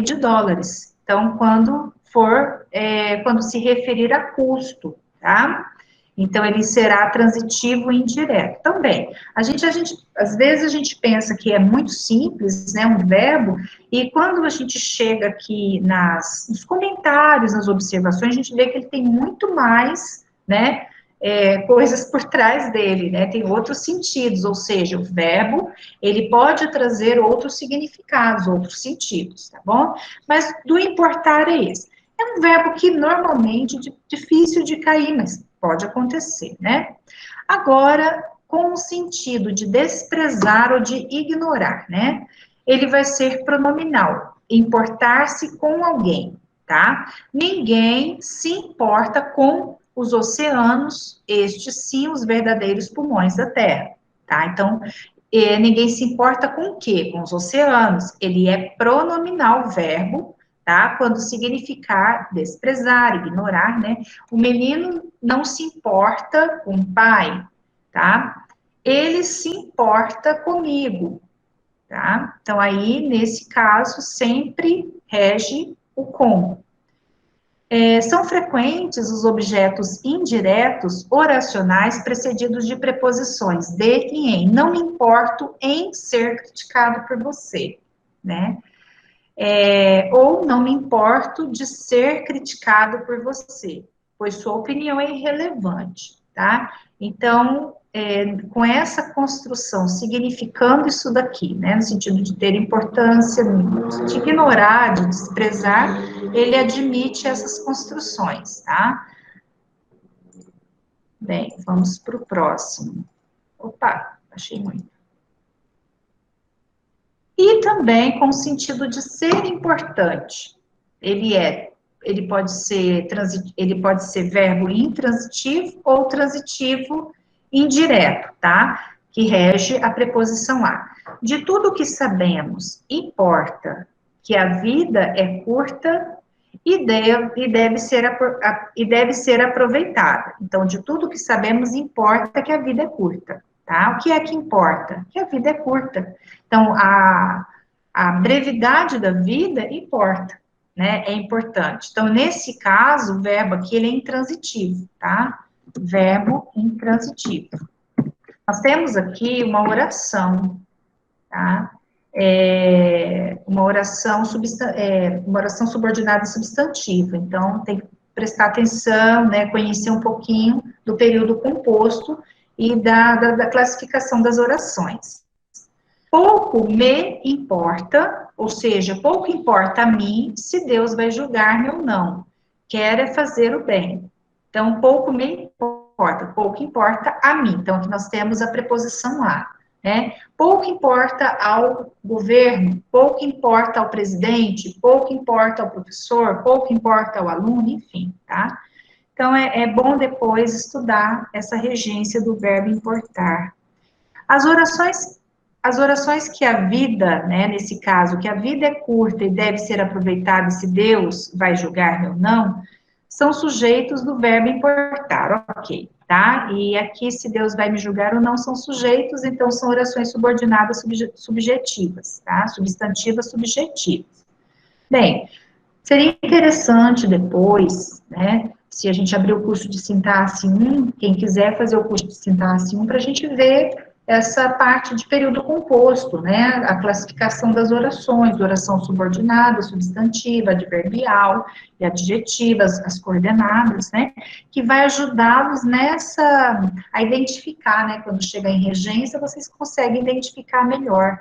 de dólares. Então, quando se referir a custo, tá? Então, ele será transitivo e indireto. Também, às vezes a gente pensa que é muito simples, né, um verbo, e quando a gente chega aqui nos comentários, nas observações, a gente vê que ele tem muito mais, né, coisas por trás dele, né, tem outros sentidos, ou seja, o verbo, ele pode trazer outros significados, outros sentidos, tá bom? Mas do importar é esse. É um verbo que normalmente é difícil de cair, mas pode acontecer, né? Agora, com o sentido de desprezar ou de ignorar, né? Ele vai ser pronominal, importar-se com alguém, tá? Ninguém se importa com os oceanos, estes sim os verdadeiros pulmões da Terra, tá? Então, ninguém se importa com o quê? Com os oceanos. Ele é pronominal verbo, tá? Quando significar desprezar, ignorar, né? O menino não se importa com o pai, tá? Ele se importa comigo, tá? Então, aí, nesse caso, sempre rege o com. São frequentes os objetos indiretos oracionais precedidos de preposições de e em. Não me importo em ser criticado por você, né? Ou não me importo de ser criticado por você, pois sua opinião é irrelevante, tá? Então, com essa construção, significando isso daqui, né, no sentido de ter importância, de ignorar, de desprezar, ele admite essas construções, tá? Bem, vamos para o próximo. Opa, achei muito. E também com o sentido de ser importante. Ele pode ser verbo intransitivo ou transitivo indireto, tá? Que rege a preposição a. De tudo que sabemos, importa que a vida é curta e deve ser aproveitada. Então, de tudo que sabemos, importa que a vida é curta, tá? O que é que importa? Que a vida é curta. Então, a brevidade da vida importa, né? É importante. Então, nesse caso, o verbo aqui, ele é intransitivo, tá? Verbo intransitivo. Nós temos aqui uma oração, tá? Uma oração subordinada substantiva. Então, tem que prestar atenção, né? Conhecer um pouquinho do período composto e da classificação das orações. Pouco me importa, ou seja, pouco importa a mim se Deus vai julgar-me ou não. quero é fazer o bem. Então, pouco me importa, pouco importa a mim. Então, aqui nós temos a preposição a, né? Pouco importa ao governo, pouco importa ao presidente, pouco importa ao professor, pouco importa ao aluno, enfim, tá? Então, é bom depois estudar essa regência do verbo importar. As orações que a vida, né, nesse caso, que a vida é curta e deve ser aproveitada se Deus vai julgar ou não, são sujeitos do verbo importar, ok, tá? E aqui, se Deus vai me julgar ou não, são sujeitos, então são orações subordinadas subjetivas, tá? Substantivas subjetivas. Bem, seria interessante depois, né, se a gente abrir o curso de sintaxe 1, quem quiser fazer o curso de sintaxe 1, para a gente ver essa parte de período composto, né, a classificação das orações, oração subordinada, substantiva, adverbial e adjetivas, as coordenadas, né, que vai ajudá-los a identificar, né, quando chegar em regência, vocês conseguem identificar melhor,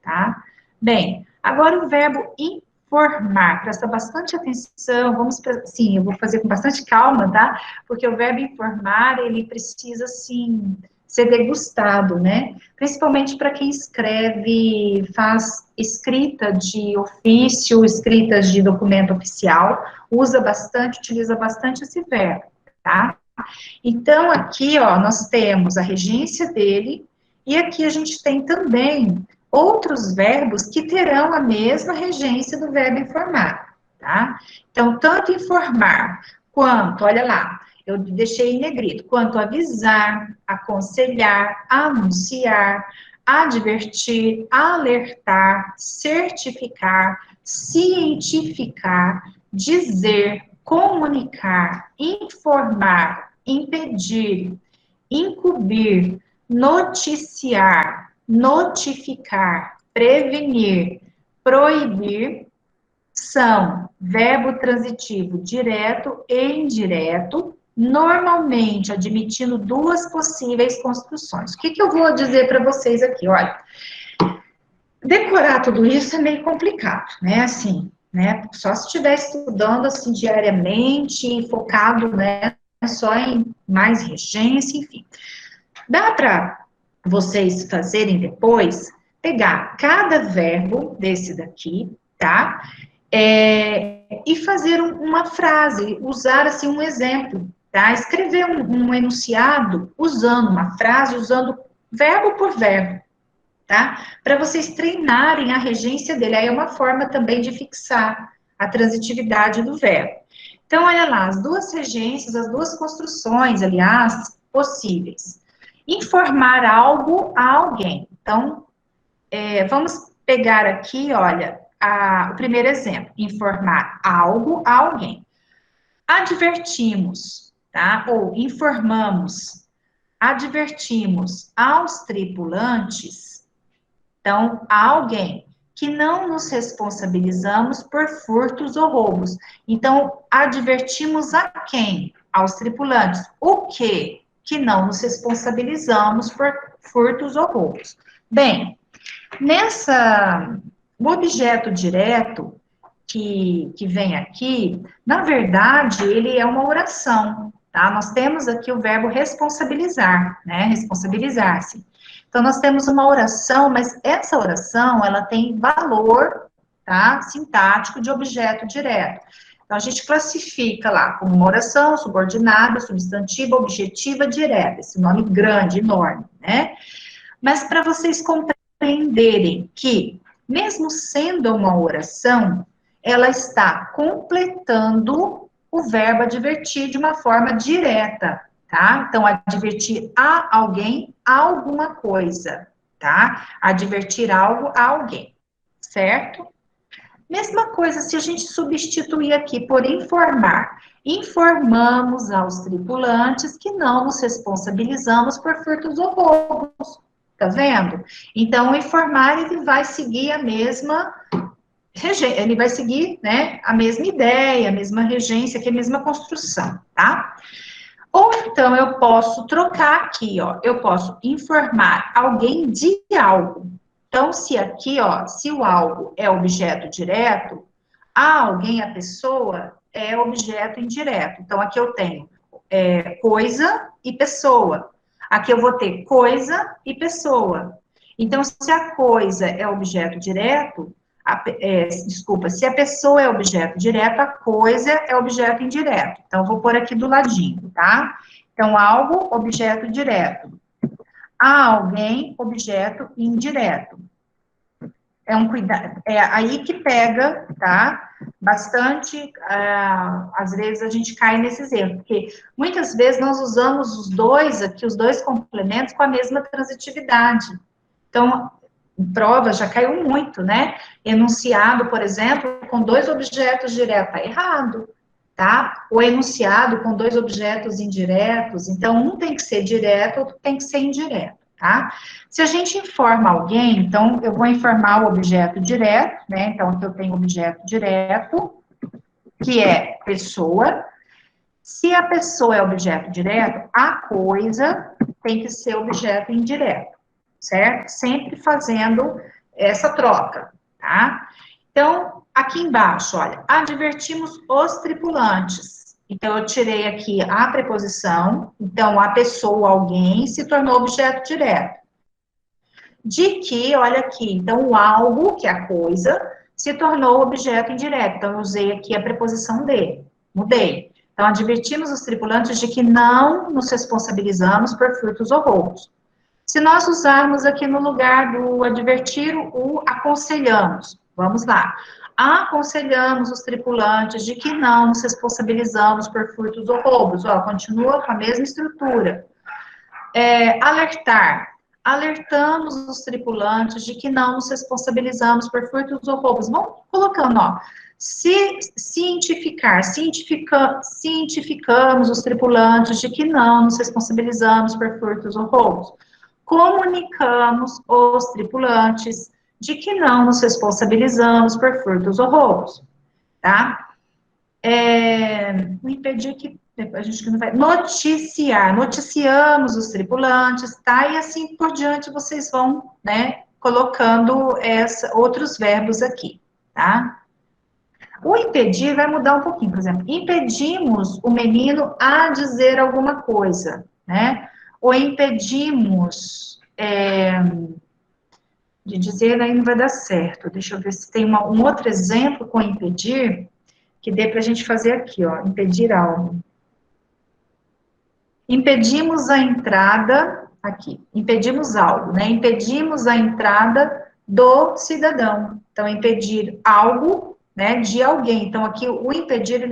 tá? Bem, agora o verbo informar, presta bastante atenção, sim, eu vou fazer com bastante calma, tá? Porque o verbo informar, ele precisa, sim, ser degustado, né? Principalmente para quem escreve, faz escrita de ofício, escritas de documento oficial, utiliza bastante esse verbo, tá? Então, aqui, ó, nós temos a regência dele, e aqui a gente tem também outros verbos que terão a mesma regência do verbo informar, tá? Então, tanto informar quanto, olha lá, eu deixei em negrito, quanto avisar, aconselhar, anunciar, advertir, alertar, certificar, cientificar, dizer, comunicar, informar, impedir, incumbir, noticiar, notificar, prevenir, proibir, são verbo transitivo direto e indireto, normalmente admitindo duas possíveis construções. O que eu vou dizer para vocês aqui? Olha, decorar tudo isso é meio complicado, né? Assim, né? Só se estiver estudando assim diariamente, focado, né? Só em mais regência, enfim. Dá para vocês fazerem depois, pegar cada verbo desse daqui, tá? E fazer uma frase, usar assim um exemplo, tá? Escrever um enunciado usando uma frase, usando verbo por verbo, tá? Para vocês treinarem a regência dele. Aí é uma forma também de fixar a transitividade do verbo. Então, olha lá, as duas regências, as duas construções, aliás, possíveis. Informar algo a alguém. Então, vamos pegar aqui, olha, o primeiro exemplo. Informar algo a alguém. Advertimos, tá? Ou informamos, advertimos aos tripulantes. Então, a alguém que não nos responsabilizamos por furtos ou roubos. Então, advertimos a quem? Aos tripulantes. O quê? Que não nos responsabilizamos por furtos ou roubos. Bem, o objeto direto que vem aqui, na verdade, ele é uma oração, tá? Nós temos aqui o verbo responsabilizar, né? Responsabilizar-se. Então, nós temos uma oração, mas essa oração, ela tem valor, tá? Sintático de objeto direto. Então, a gente classifica lá como uma oração subordinada, substantiva, objetiva, direta. Esse nome grande, enorme, né? Mas para vocês compreenderem que, mesmo sendo uma oração, ela está completando o verbo advertir de uma forma direta, tá? Então, advertir a alguém alguma coisa, tá? Advertir algo a alguém, certo? Mesma coisa se a gente substituir aqui por informar. Informamos aos tripulantes que não nos responsabilizamos por furtos ou roubos. Tá vendo? Então, o informar, ele vai seguir ele vai seguir, né, a mesma ideia, a mesma regência, que é a mesma construção, tá? Ou então, eu posso trocar aqui, ó, eu posso informar alguém de algo. Então, se aqui, ó, se o algo é objeto direto, a alguém, a pessoa, é objeto indireto. Então, aqui eu tenho coisa e pessoa. Aqui eu vou ter coisa e pessoa. Então, se a coisa é objeto direto, desculpa, se a pessoa é objeto direto, a coisa é objeto indireto. Então, eu vou pôr aqui do ladinho, tá? Então, algo, objeto direto. A alguém, objeto indireto. É um cuidado, é aí que pega, tá? Bastante, às vezes a gente cai nesses erros, porque muitas vezes nós usamos os dois aqui, os dois complementos com a mesma transitividade. Então, em prova já caiu muito, né? Enunciado, por exemplo, com dois objetos diretos, tá errado, tá? O enunciado com dois objetos indiretos, então um tem que ser direto, outro tem que ser indireto, tá? Se a gente informa alguém, então eu vou informar o objeto direto, né? Então aqui eu tenho o objeto direto, que é pessoa. Se a pessoa é objeto direto, a coisa tem que ser objeto indireto, certo? Sempre fazendo essa troca, tá? Então, aqui embaixo, olha, advertimos os tripulantes. Então, eu tirei aqui a preposição, então, a pessoa, alguém, se tornou objeto direto. De que, olha aqui, então, o algo, que é a coisa, se tornou objeto indireto. Então, eu usei aqui a preposição de, mudei. Então, advertimos os tripulantes de que não nos responsabilizamos por furtos ou roubos. Se nós usarmos aqui no lugar do advertir, o aconselhamos. Vamos lá. Aconselhamos os tripulantes de que não nos responsabilizamos por furtos ou roubos. Ó, continua com a mesma estrutura. Alertar. Alertamos os tripulantes de que não nos responsabilizamos por furtos ou roubos. Vamos colocando, ó. Cientificamos os tripulantes de que não nos responsabilizamos por furtos ou roubos. Comunicamos os tripulantes de que não nos responsabilizamos por furtos ou roubos, tá? Impedir que a gente não vai noticiar, noticiamos os tripulantes, tá? E assim por diante vocês vão, né, colocando outros verbos aqui, tá? O impedir vai mudar um pouquinho, por exemplo, impedimos o menino a dizer alguma coisa, né? Ou impedimos de dizer, aí não vai dar certo. Deixa eu ver se tem um outro exemplo com impedir, que dê para a gente fazer aqui, ó, impedir algo. Impedimos a entrada, aqui, impedimos algo, né? Impedimos a entrada do cidadão. Então, impedir algo, né, de alguém. Então, aqui, o impedir,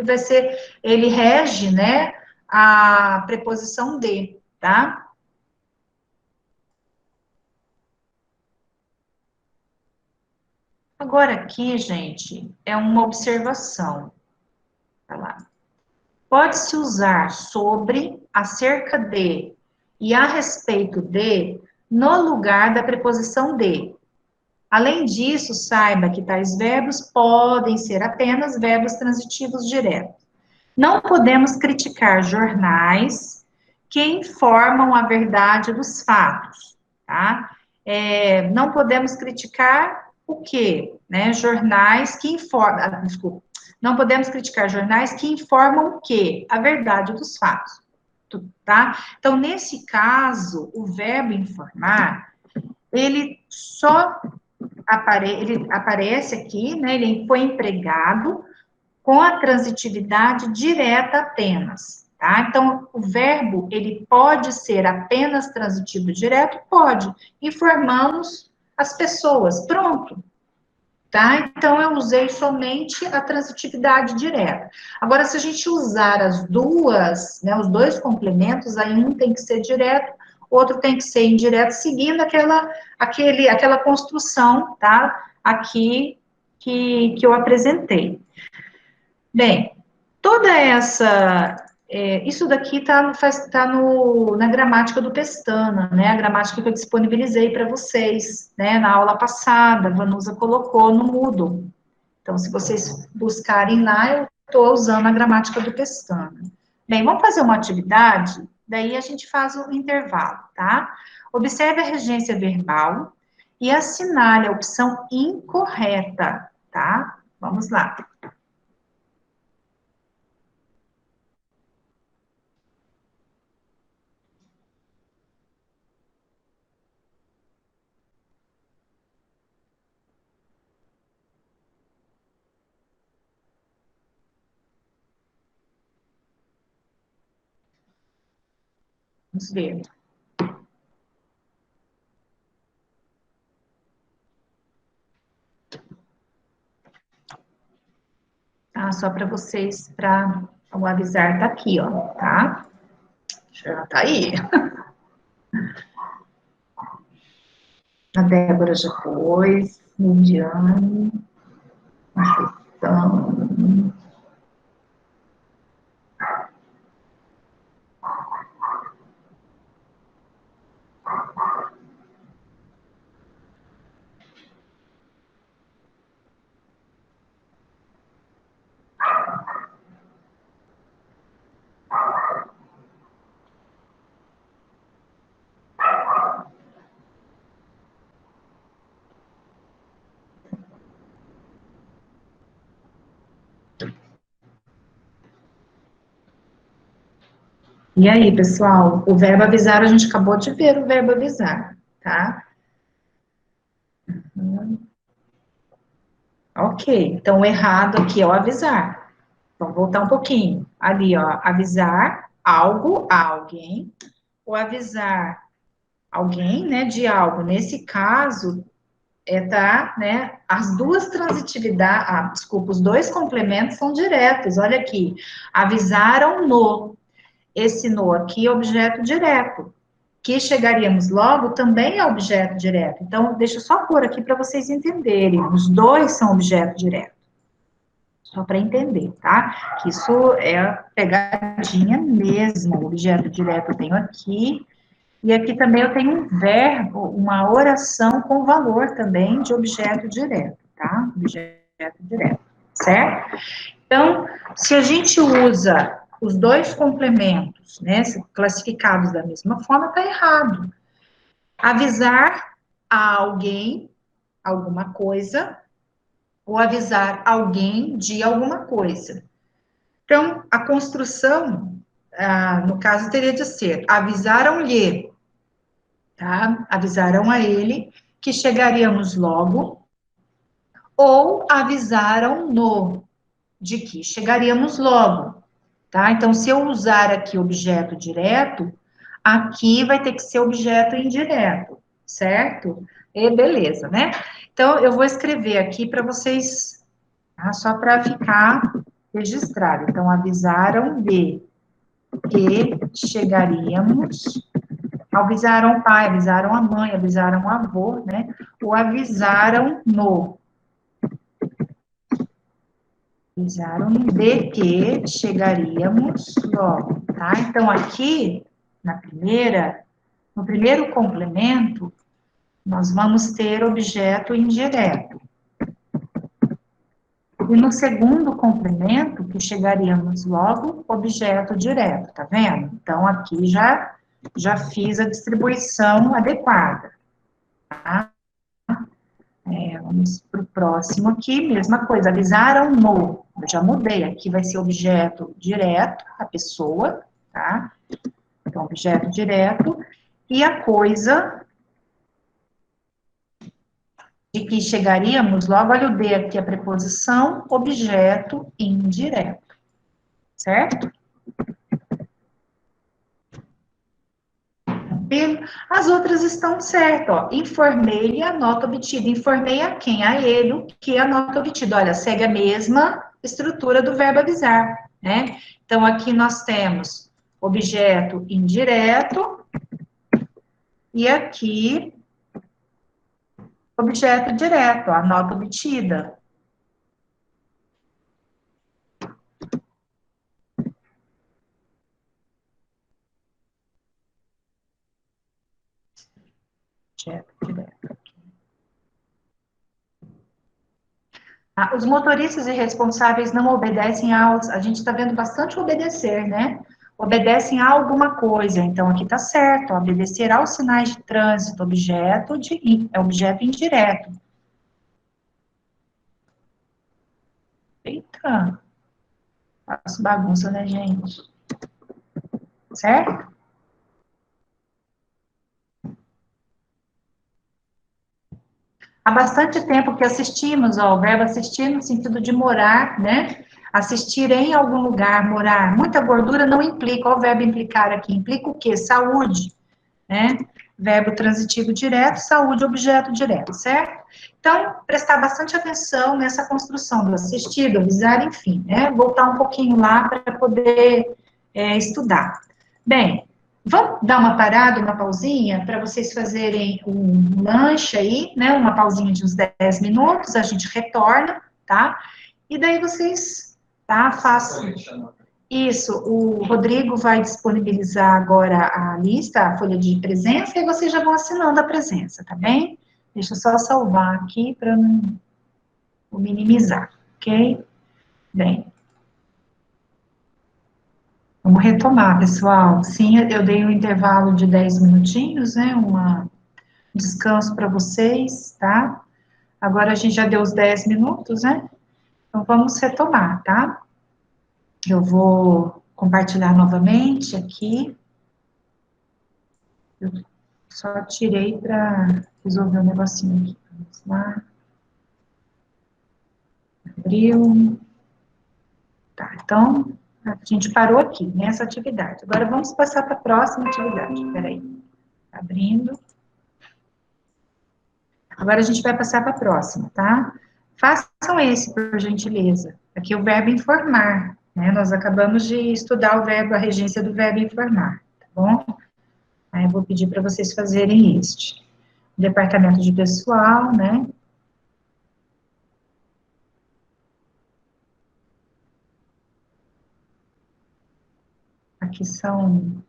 ele rege, né, a preposição de, tá? Agora, aqui, gente, é uma observação. Tá lá. Pode-se usar sobre, acerca de e a respeito de no lugar da preposição de. Além disso, saiba que tais verbos podem ser apenas verbos transitivos diretos. Não podemos criticar jornais que informam a verdade dos fatos, tá? Não podemos criticar o quê? Né? Jornais que informam, desculpa, não podemos criticar jornais que informam o quê? A verdade dos fatos, tá? Então, nesse caso, o verbo informar, ele só ele aparece aqui, né? Ele foi empregado com a transitividade direta apenas, tá? Então, o verbo, ele pode ser apenas transitivo direto? Pode. Informamos as pessoas, pronto. Tá? Então, eu usei somente a transitividade direta. Agora, se a gente usar as duas, né, os dois complementos, aí um tem que ser direto, outro tem que ser indireto, seguindo aquela construção, tá? Aqui que eu apresentei. Bem, toda isso daqui está na gramática do Pestana, né? A gramática que eu disponibilizei para vocês, né? Na aula passada, a Vanusa colocou no Moodle. Então, se vocês buscarem lá, eu estou usando a gramática do Pestana. Bem, vamos fazer uma atividade, daí a gente faz o intervalo, tá? Observe a regência verbal e assinale a opção incorreta, tá? Vamos lá. Vamos ver. Tá? Só para vocês, para o avisar, tá aqui, ó, tá? Já tá aí. A Débora já pôs, Lidiane, Conceição. E aí, pessoal, o verbo avisar, a gente acabou de ver o verbo avisar, tá? Ok, então o errado aqui é o avisar. Vamos voltar um pouquinho. Ali, ó, avisar algo a alguém, ou avisar alguém, né, de algo. Nesse caso, tá, né, as duas transitividades, desculpa, os dois complementos são diretos. Olha aqui, avisaram no. Esse no aqui é objeto direto. Que chegaríamos logo também é objeto direto. Então, deixa eu só pôr aqui para vocês entenderem. Os dois são objeto direto. Só para entender, tá? Que isso é pegadinha mesmo. O objeto direto eu tenho aqui. E aqui também eu tenho um verbo, uma oração com valor também de objeto direto, tá? Objeto direto, certo? Então, se a gente usa os dois complementos, né, classificados da mesma forma, tá errado. Avisar a alguém alguma coisa, ou avisar alguém de alguma coisa. Então, a construção, no caso, teria de ser: avisaram-lhe, tá? Avisaram a ele que chegaríamos logo, ou avisaram-no de que chegaríamos logo, tá? Então, se eu usar aqui objeto direto, aqui vai ter que ser objeto indireto, certo? E beleza, né? Então, eu vou escrever aqui para vocês, tá? Só para ficar registrado. Então, avisaram de que chegaríamos, avisaram o pai, avisaram a mãe, avisaram o avô, né? Ou avisaram no. Avisaram de que chegaríamos logo, tá? Então, aqui, no primeiro complemento, nós vamos ter objeto indireto. E no segundo complemento, que chegaríamos logo, objeto direto, tá vendo? Então, aqui já fiz a distribuição adequada, tá? Vamos para o próximo aqui, mesma coisa, avisaram no, eu já mudei, aqui vai ser objeto direto, a pessoa, tá? Então, objeto direto, e a coisa de que chegaríamos, logo olha o D aqui, a preposição, objeto indireto, certo? As outras estão certas, ó. Informei a nota obtida. Informei a quem? A ele, o que é a nota obtida. Olha, segue a mesma estrutura do verbo avisar, né? Então, aqui nós temos objeto indireto e aqui objeto direto, a nota obtida. Objeto direto. Os motoristas irresponsáveis não obedecem aos. A gente está vendo bastante obedecer, né? Obedecem a alguma coisa. Então, aqui está certo. Obedecer aos sinais de trânsito, é objeto indireto. Eita, faço bagunça, né, gente? Certo? Há bastante tempo que assistimos, ó, o verbo assistir no sentido de morar, né? Assistir em algum lugar, morar. Muita gordura não implica, olha o verbo implicar aqui, implica o quê? Saúde, né? Verbo transitivo direto, saúde, objeto direto, certo? Então, prestar bastante atenção nessa construção do assistir, do avisar, enfim, né? Voltar um pouquinho lá para poder estudar. Bem, vamos dar uma parada, uma pausinha, para vocês fazerem um lanche aí, né? Uma pausinha de uns 10 minutos, a gente retorna, tá? E daí vocês, tá? Façam. Isso, o Rodrigo vai disponibilizar agora a lista, a folha de presença, e vocês já vão assinando a presença, tá bem? Deixa eu só salvar aqui para não minimizar, ok? Bem, vamos retomar, pessoal. Sim, eu dei um intervalo de 10 minutinhos, né? Um descanso para vocês, tá? Agora a gente já deu os 10 minutos, né? Então vamos retomar, tá? Eu vou compartilhar novamente aqui. Eu só tirei para resolver um negocinho aqui. Vamos lá. Abriu. Tá, então, a gente parou aqui, nessa atividade. Agora, vamos passar para a próxima atividade. Espera aí. Abrindo. Agora, a gente vai passar para a próxima, tá? Façam esse, por gentileza. Aqui, o verbo informar, né? Nós acabamos de estudar o verbo, a regência do verbo informar, tá bom? Aí, eu vou pedir para vocês fazerem este. Departamento de pessoal, né? Aqui são...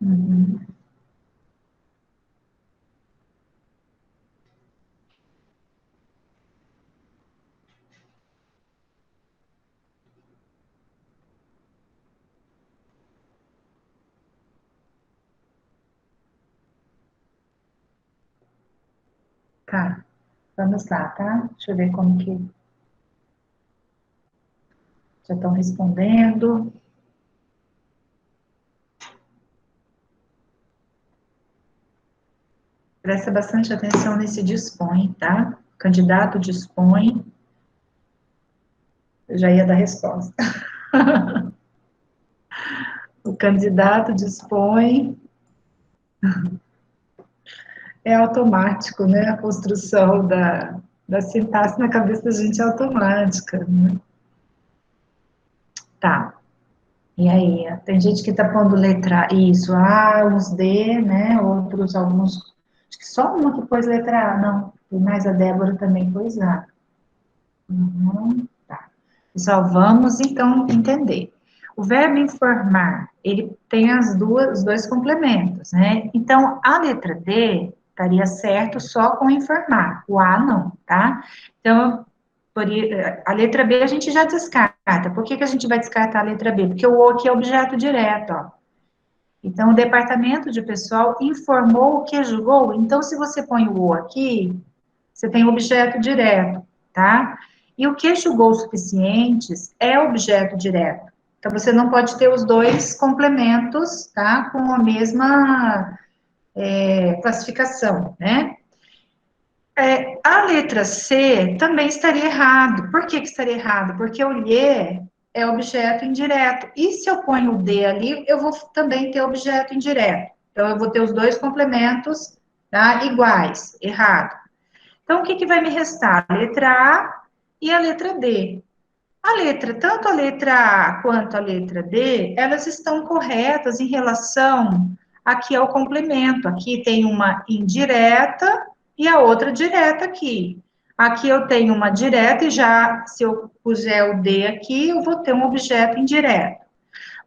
Uhum. Tá, vamos lá, tá? Deixa eu ver como que já estão respondendo. Presta bastante atenção nesse dispõe, tá? O candidato dispõe. Eu já ia dar resposta. O candidato dispõe. É automático, né? A construção da sintaxe na cabeça da gente é automática, né? Tá. E aí, tem gente que tá pondo letra isso, A, uns D, né? Outros, alguns. Acho que só uma que pôs letra A, não. E mais a Débora também pôs A. Uhum, tá. Pessoal, vamos então entender. O verbo informar, ele tem os dois complementos, né? Então, a letra D estaria certo só com informar, o A não, tá? Então, a letra B a gente já descarta. Por que que a gente vai descartar a letra B? Porque o aqui é objeto direto, ó. Então, o departamento de pessoal informou o que julgou. Então, se você põe o aqui, você tem objeto direto, tá? E o que julgou suficientes é objeto direto. Então, você não pode ter os dois complementos, tá? Com a mesma classificação, né? A letra C também estaria errado. Por que que estaria errado? Porque o lhe é objeto indireto. E se eu ponho o D ali, eu vou também ter objeto indireto. Então, eu vou ter os dois complementos, tá? Iguais. Errado. Então, o que que vai me restar? A letra A e a letra D. Tanto a letra A quanto a letra D, elas estão corretas em relação aqui ao complemento. Aqui tem uma indireta e a outra direta aqui. Aqui eu tenho uma direta e já, se eu puser o D aqui, eu vou ter um objeto indireto.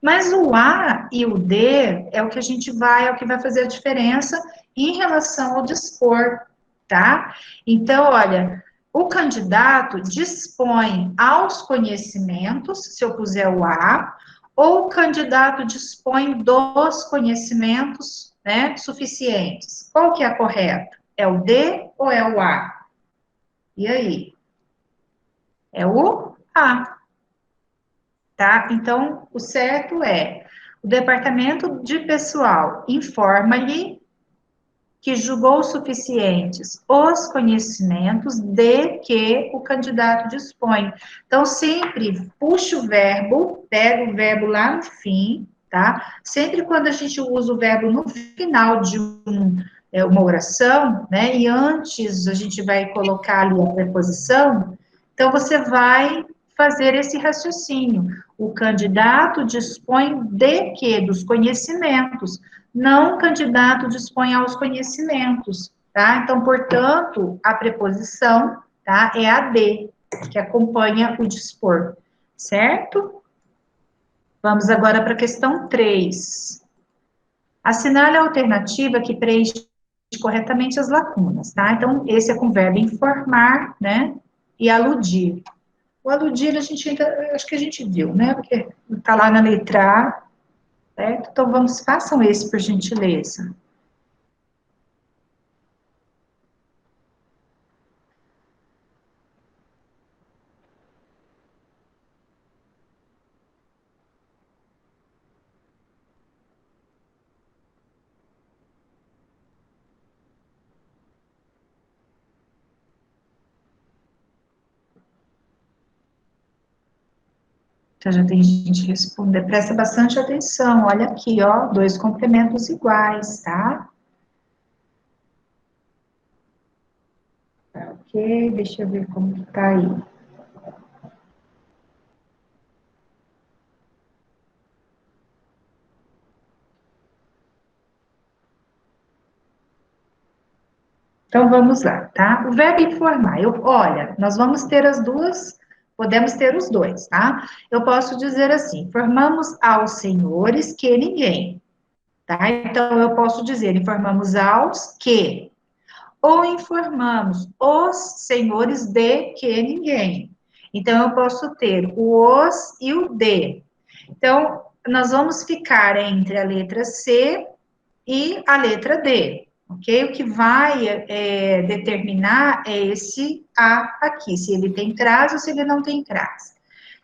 Mas o A e o D é o que a gente vai, é o que vai fazer a diferença em relação ao dispor, tá? Então, olha, o candidato dispõe aos conhecimentos, se eu puser o A, ou o candidato dispõe dos conhecimentos, né, suficientes. Qual que é a correta? É o D ou é o A? E aí? É o A. tá? Então, o certo é, o departamento de pessoal informa-lhe que julgou suficientes os conhecimentos de que o candidato dispõe. Então, sempre puxa o verbo, pega o verbo lá no fim, tá? Sempre quando a gente usa o verbo no final de uma oração, né? E antes a gente vai colocar ali a preposição, então você vai fazer esse raciocínio. O candidato dispõe de quê? Dos conhecimentos. Não o candidato dispõe aos conhecimentos, tá? Então, portanto, a preposição, tá? É a de, que acompanha o dispor, certo? Vamos agora para a questão 3. Assinale a alternativa que preenche corretamente as lacunas, tá? Então, esse é com o verbo informar, né? E aludir. O aludir, a gente ainda, acho que a gente viu, né? Porque tá lá na letra A, certo? Então, façam esse, por gentileza. Já tem gente respondendo. Presta bastante atenção. Olha aqui, ó, 2 complementos iguais, tá? Ok, deixa eu ver como que tá aí. Então, vamos lá, tá? O verbo informar. Olha, nós vamos ter as duas, podemos ter os dois, tá? Eu posso dizer assim, informamos aos senhores que ninguém, tá? Então, eu posso dizer, informamos aos que, ou informamos os senhores de que ninguém. Então, eu posso ter o os e o de. Então, nós vamos ficar entre a letra C e a letra D, ok? O que vai determinar é esse A aqui, se ele tem crase ou se ele não tem crase.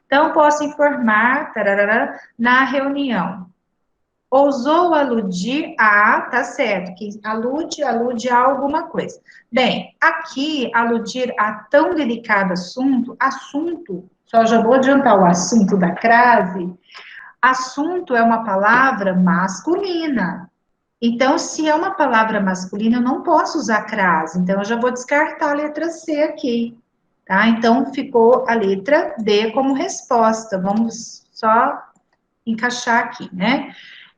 Então, posso informar, tararara, na reunião. Ousou aludir a, tá certo, que alude a alguma coisa. Bem, aqui, aludir a tão delicado assunto, só já vou adiantar o assunto da crase, assunto é uma palavra masculina. Então, se é uma palavra masculina, eu não posso usar crase. Então, eu já vou descartar a letra C aqui, tá? Então, ficou a letra D como resposta. Vamos só encaixar aqui, né?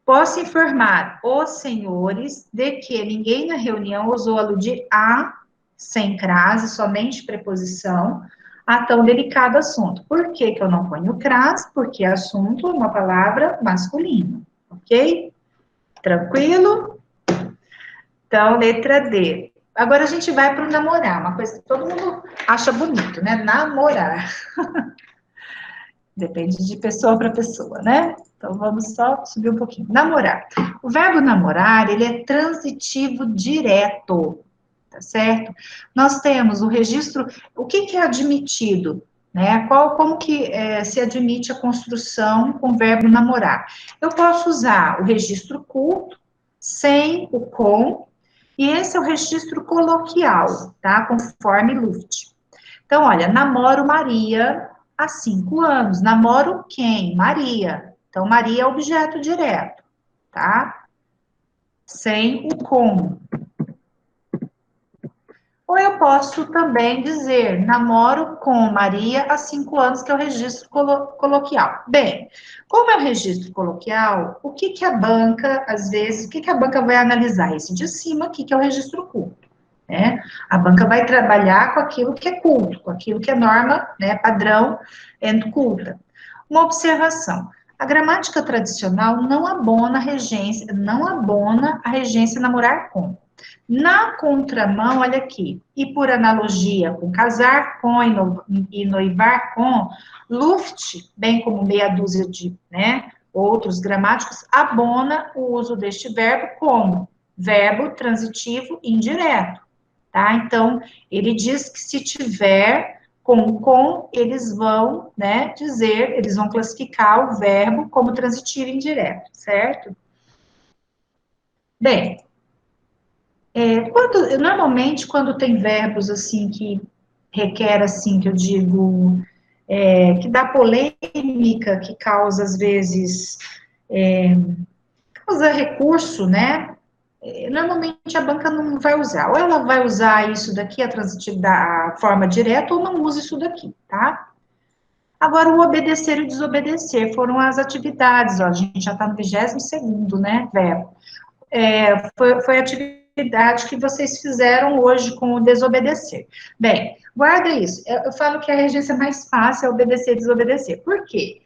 Posso informar os senhores de que ninguém na reunião ousou aludir a, sem crase, somente preposição, a tão delicado assunto. Por que que eu não ponho crase? Porque assunto é uma palavra masculina, ok? Tranquilo? Então, letra D. Agora a gente vai para o namorar, uma coisa que todo mundo acha bonito, né? Namorar. Depende de pessoa para pessoa, né? Então, vamos só subir um pouquinho. Namorar. O verbo namorar, ele é transitivo direto, tá certo? Nós temos o registro, o que que é admitido, né? Como que se admite a construção com o verbo namorar? Eu posso usar o registro culto, sem o com, e esse é o registro coloquial, tá? Conforme Luft. Então, olha, namoro Maria há 5 anos. Namoro quem? Maria. Então, Maria é objeto direto, tá? Sem o como. Ou eu posso também dizer, namoro com Maria há 5 anos, que é o registro coloquial. Bem, como é o registro coloquial, o que que a banca, às vezes, o que que a banca vai analisar? Esse de cima aqui, que é o registro culto. Né? A banca vai trabalhar com aquilo que é culto, com aquilo que é norma, né, padrão culta. Uma observação. A gramática tradicional não abona a regência namorar com. Na contramão, olha aqui, e por analogia com casar com e noivar com, Luft, bem como meia dúzia de, né, outros gramáticos, abona o uso deste verbo como verbo transitivo indireto, tá? Então, ele diz que se tiver eles vão, né, dizer, eles vão classificar o verbo como transitivo indireto, certo? Bem, normalmente, quando tem verbos, assim, que requer, assim, que eu digo, que dá polêmica, que causa, às vezes, causa recurso, né? Normalmente a banca não vai usar. Ou ela vai usar isso daqui, a transitividade, a forma direta, ou não usa isso daqui, tá? Agora, o obedecer e o desobedecer foram as atividades, ó, a gente já está no 22º, né, verbo. Foi a atividade que vocês fizeram hoje com o desobedecer. Bem, guarda isso. Eu falo que a regência mais fácil é obedecer e desobedecer. Por quê?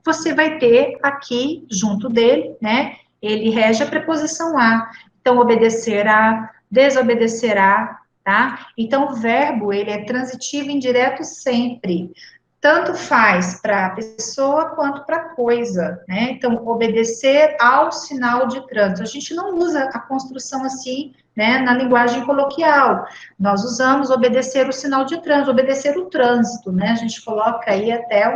Você vai ter aqui, junto dele, né, ele rege a preposição a. Então, obedecerá, desobedecerá, tá? Então, o verbo, ele é transitivo indireto sempre. Tanto faz para a pessoa quanto para a coisa, né? Então, obedecer ao sinal de trânsito. A gente não usa a construção assim, né, na linguagem coloquial. Nós usamos obedecer o sinal de trânsito, obedecer o trânsito, né? A gente coloca aí até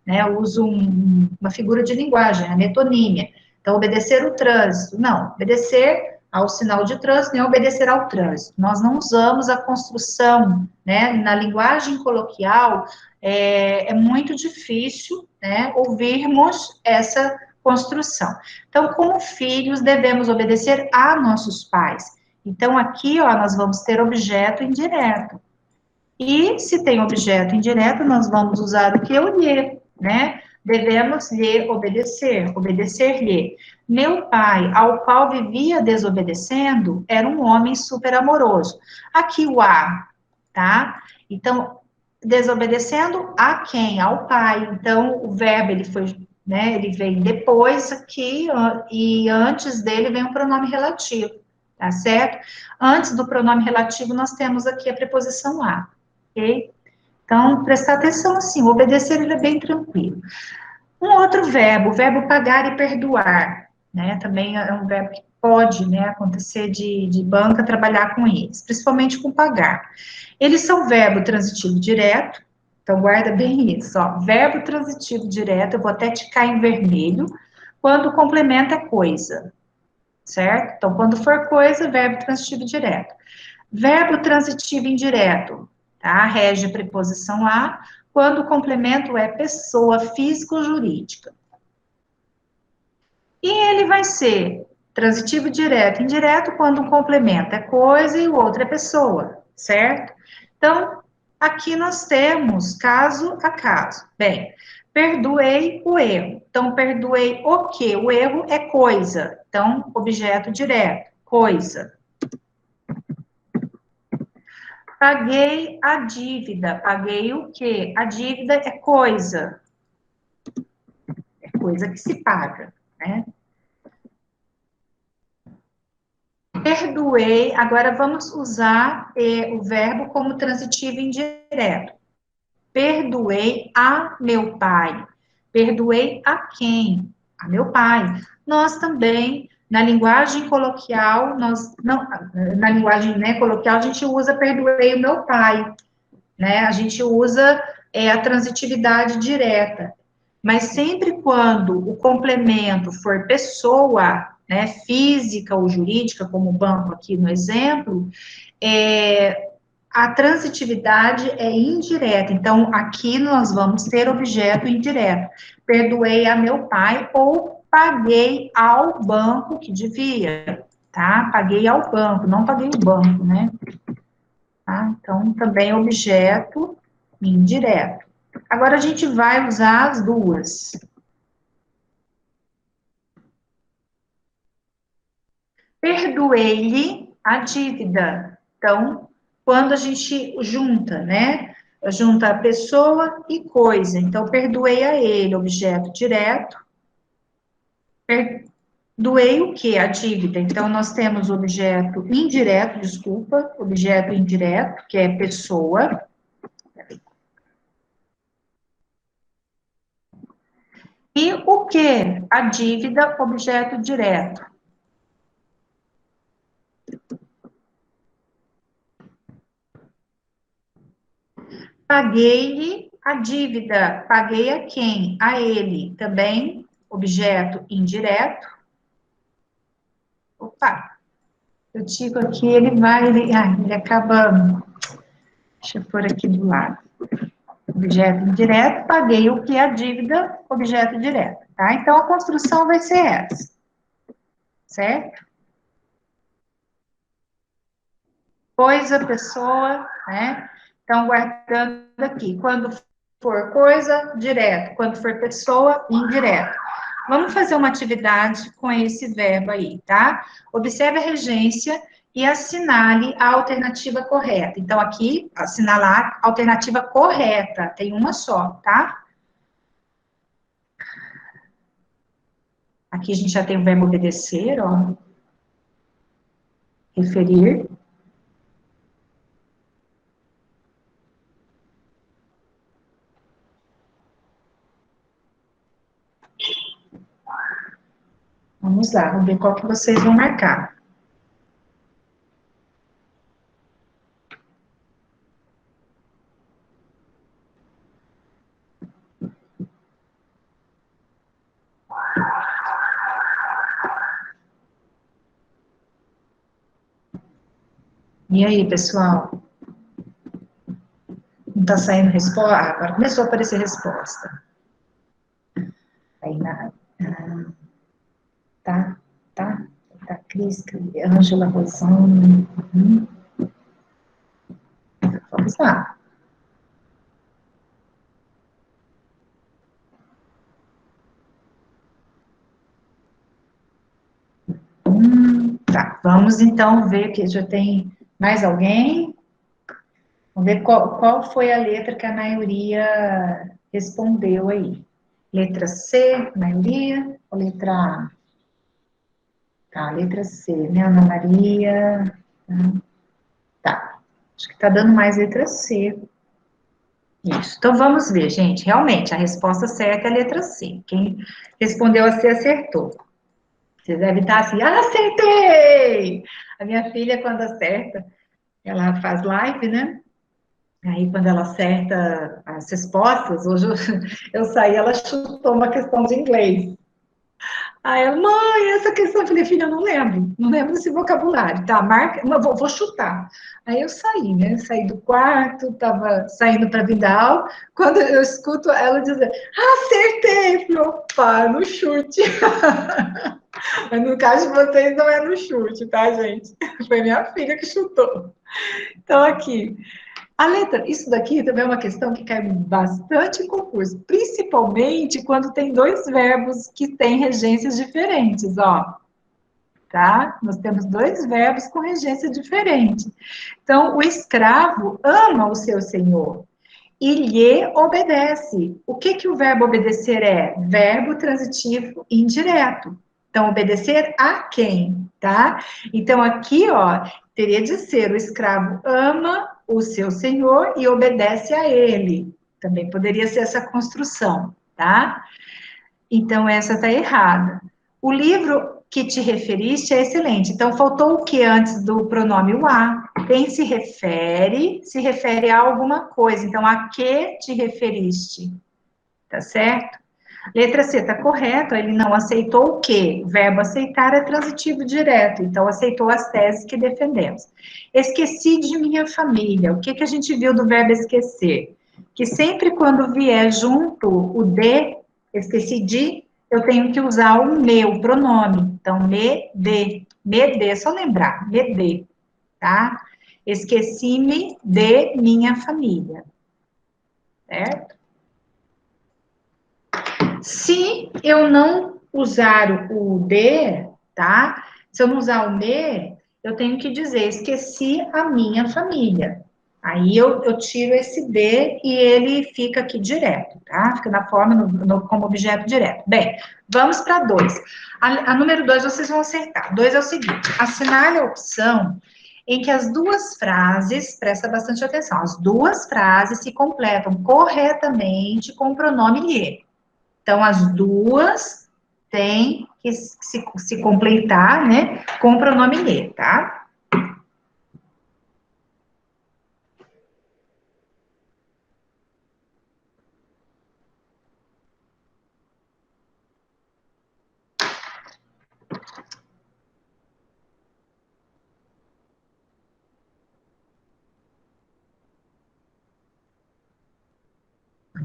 né, eu uso uma figura de linguagem, a metonímia. Então, obedecer o trânsito. Não, obedecer ao sinal de trânsito, nem obedecer ao trânsito. Nós não usamos a construção, né, na linguagem coloquial, é muito difícil, né, ouvirmos essa construção. Então, como filhos, devemos obedecer a nossos pais. Então, aqui, ó, nós vamos ter objeto indireto. E se tem objeto indireto, nós vamos usar o que? O lhe, né? Devemos lhe obedecer, obedecer-lhe. Meu pai, ao qual vivia desobedecendo, era um homem super amoroso. Aqui o a, tá? Então, desobedecendo a quem? Ao pai. Então, o verbo, ele foi, né, ele vem depois aqui, e antes dele vem o pronome relativo, tá certo? Antes do pronome relativo, nós temos aqui a preposição a. Ok? Então, prestar atenção assim, o obedecer ele é bem tranquilo. Um outro verbo, o verbo pagar e perdoar, né? Também é um verbo que pode, né, acontecer de banca trabalhar com eles, principalmente com pagar. Eles são verbo transitivo direto, então guarda bem isso, ó. Verbo transitivo direto, eu vou até ticar em vermelho, quando complementa é coisa, certo? Então, quando for coisa, verbo transitivo direto. Verbo transitivo indireto, tá? Rege a preposição a, quando o complemento é pessoa física ou jurídica. E ele vai ser transitivo direto e indireto quando um complemento é coisa e o outro é pessoa, certo? Então, aqui nós temos caso a caso. Bem, perdoei o erro. Então, perdoei o quê? O erro é coisa. Então, objeto direto, coisa. Paguei a dívida. Paguei o quê? A dívida é coisa. É coisa que se paga, né? Perdoei. Agora vamos usar o verbo como transitivo indireto. Perdoei a meu pai. Perdoei a quem? A meu pai. Nós também, na linguagem coloquial, na linguagem, né, coloquial, a gente usa perdoei o meu pai, né? A gente usa a transitividade direta. Mas sempre quando o complemento for pessoa, né, física ou jurídica, como o banco aqui no exemplo, a transitividade é indireta. Então, aqui nós vamos ter objeto indireto. Perdoei a meu pai ou paguei ao banco que devia, tá? Paguei ao banco, não paguei o banco, né? Tá? Então, também objeto indireto. Agora, a gente vai usar as duas. Perdoei-lhe a dívida. Então, quando a gente junta, né? Junta a pessoa e coisa. Então, perdoei a ele, objeto direto. Perdoei o quê? A dívida. Então, nós temos objeto indireto, desculpa, objeto indireto, que é pessoa. E o que? A dívida, objeto direto. Paguei-lhe a dívida. Paguei a quem? A ele. Também, objeto indireto. Opa, eu digo aqui, ele acaba... Deixa eu pôr aqui do lado. Objeto indireto, paguei o que é a dívida, objeto direto, tá? Então, a construção vai ser essa, certo? Coisa, pessoa, né? Então, guardando aqui, quando for coisa, direto, quando for pessoa, indireto. Vamos fazer uma atividade com esse verbo aí, tá? Observe a regência e assinale a alternativa correta. Então, aqui, assinalar a alternativa correta, tem uma só, tá? Aqui a gente já tem o verbo obedecer, ó. Referir. Vamos lá, vamos ver qual que vocês vão marcar. E aí, pessoal? Não está saindo resposta? Ah, agora começou a aparecer resposta. Aí, tá, Cris, Ângela, Rosane. Vamos lá. Tá, vamos então ver que já tem mais alguém. Vamos ver qual foi a letra que a maioria respondeu aí. Letra C, maioria, ou letra A? Tá, letra C, né, Ana Maria? Tá, acho que tá dando mais letra C. Isso, então vamos ver, gente, realmente, a resposta certa é a letra C. Quem respondeu a C acertou. Você deve estar assim, acertei! A minha filha, quando acerta, ela faz live, né? Aí, quando ela acerta as respostas, hoje eu saí, ela chutou uma questão de inglês. Aí ela, mãe, essa questão, eu falei, filha, eu não lembro desse vocabulário, tá, marca, mas vou chutar. Aí eu saí, né, saí do quarto, tava saindo para Vidal, quando eu escuto ela dizer, acertei, falei, opa, no chute. Mas no caso de vocês não é no chute, tá, gente? Foi minha filha que chutou. Então, aqui, a letra, isso daqui também é uma questão que cai bastante em concurso, principalmente quando tem dois verbos que têm regências diferentes, ó. Tá? Nós temos dois verbos com regência diferente. Então, o escravo ama o seu senhor e lhe obedece. O que que o verbo obedecer é? Verbo transitivo indireto. Então, obedecer a quem, tá? Então, aqui, ó, teria de ser o escravo ama o seu senhor e obedece a ele. Também poderia ser essa construção, tá? Então, essa tá errada. O livro que te referiste é excelente. Então, faltou o que antes do pronome o a? Quem se refere a alguma coisa. Então, a que te referiste? Tá certo? Letra C, tá correto. Ele não aceitou o quê? O verbo aceitar é transitivo direto. Então, aceitou as teses que defendemos. Esqueci de minha família. O que que a gente viu do verbo esquecer? Que sempre quando vier junto o de, esqueci de, eu tenho que usar o meu pronome. Então, me de, só lembrar, me de, tá? Esqueci-me de minha família, certo? Se eu não usar o de, tá? Se eu não usar o me, eu tenho que dizer, esqueci a minha família. Aí eu tiro esse de e ele fica aqui direto, tá? Fica na forma, como objeto direto. Bem, vamos para 2. A número 2 vocês vão acertar. 2 é o seguinte, assinale a opção em que as duas frases, presta bastante atenção, as duas frases se completam corretamente com o pronome lhe. Então, as duas têm que se completar, né, com o pronome lhe, tá?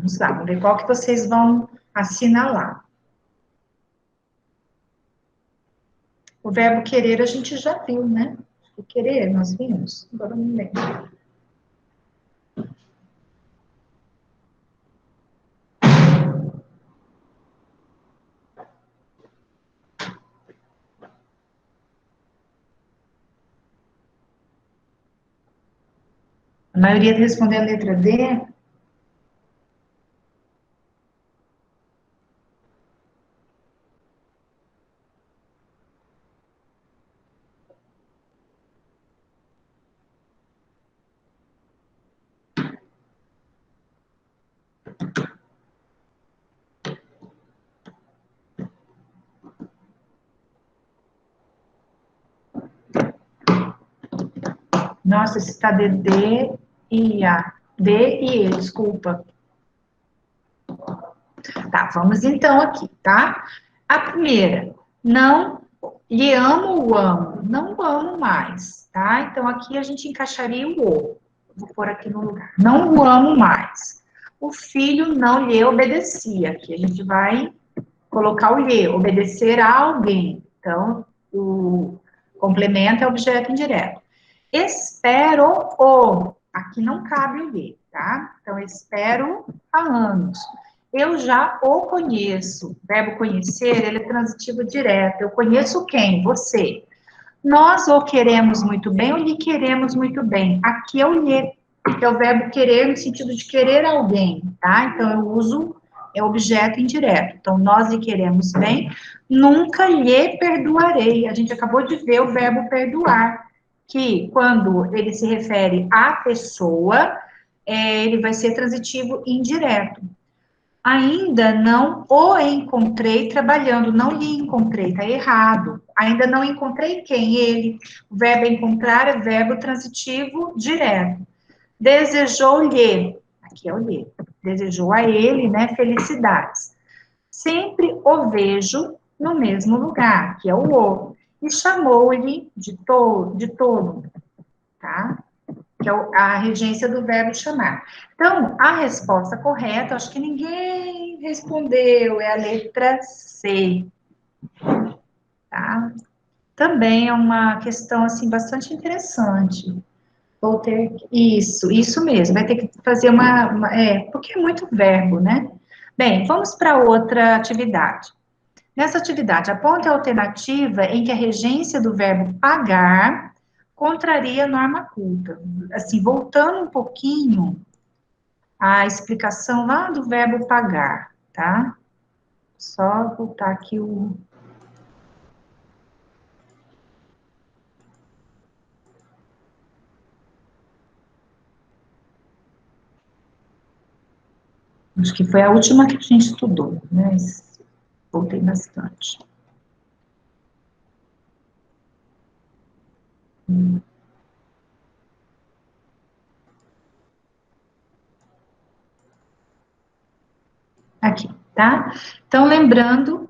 Vamos lá, vamos ver qual que vocês vão assinalar. O verbo querer a gente já viu, né? O querer nós vimos, agora não lembro. A maioria respondeu a letra D. Nossa, esse está D e A. D e E, desculpa. Tá, vamos então aqui, tá? A primeira, não lhe amo ou amo, não o amo mais, tá? Então aqui a gente encaixaria o o. Vou pôr aqui no lugar. Não o amo mais. O filho não lhe obedecia. Aqui a gente vai colocar o lhe, obedecer a alguém. Então, o complemento é objeto indireto. Espero o. Aqui não cabe o lhe, tá? Então, espero há anos. Eu já o conheço. O verbo conhecer, ele é transitivo direto. Eu conheço quem? Você. Nós o queremos muito bem ou lhe queremos muito bem. Aqui é o lhe, que é o verbo querer no sentido de querer alguém, tá? Então, eu uso objeto indireto. Então, nós lhe queremos bem, nunca lhe perdoarei. A gente acabou de ver o verbo perdoar, que quando ele se refere à pessoa, ele vai ser transitivo indireto. Ainda não o encontrei trabalhando, não lhe encontrei, tá errado. Ainda não encontrei quem? Ele. O verbo encontrar é verbo transitivo direto. Desejou-lhe, aqui é o lhe, desejou a ele, né, felicidades. Sempre o vejo no mesmo lugar, que é o, e chamou-lhe de tolo, tá? Que é a regência do verbo chamar. Então, a resposta correta, acho que ninguém respondeu, é a letra C, tá? Também é uma questão, assim, bastante interessante. Vou ter, isso mesmo, vai ter que fazer porque é muito verbo, né? Bem, vamos para outra atividade. Nessa atividade, aponte a alternativa em que a regência do verbo pagar contraria a norma culta. Assim, voltando um pouquinho à explicação lá do verbo pagar, tá? Só voltar aqui o... Acho que foi a última que a gente estudou, né? Mas voltei bastante. Aqui, tá? Então, lembrando,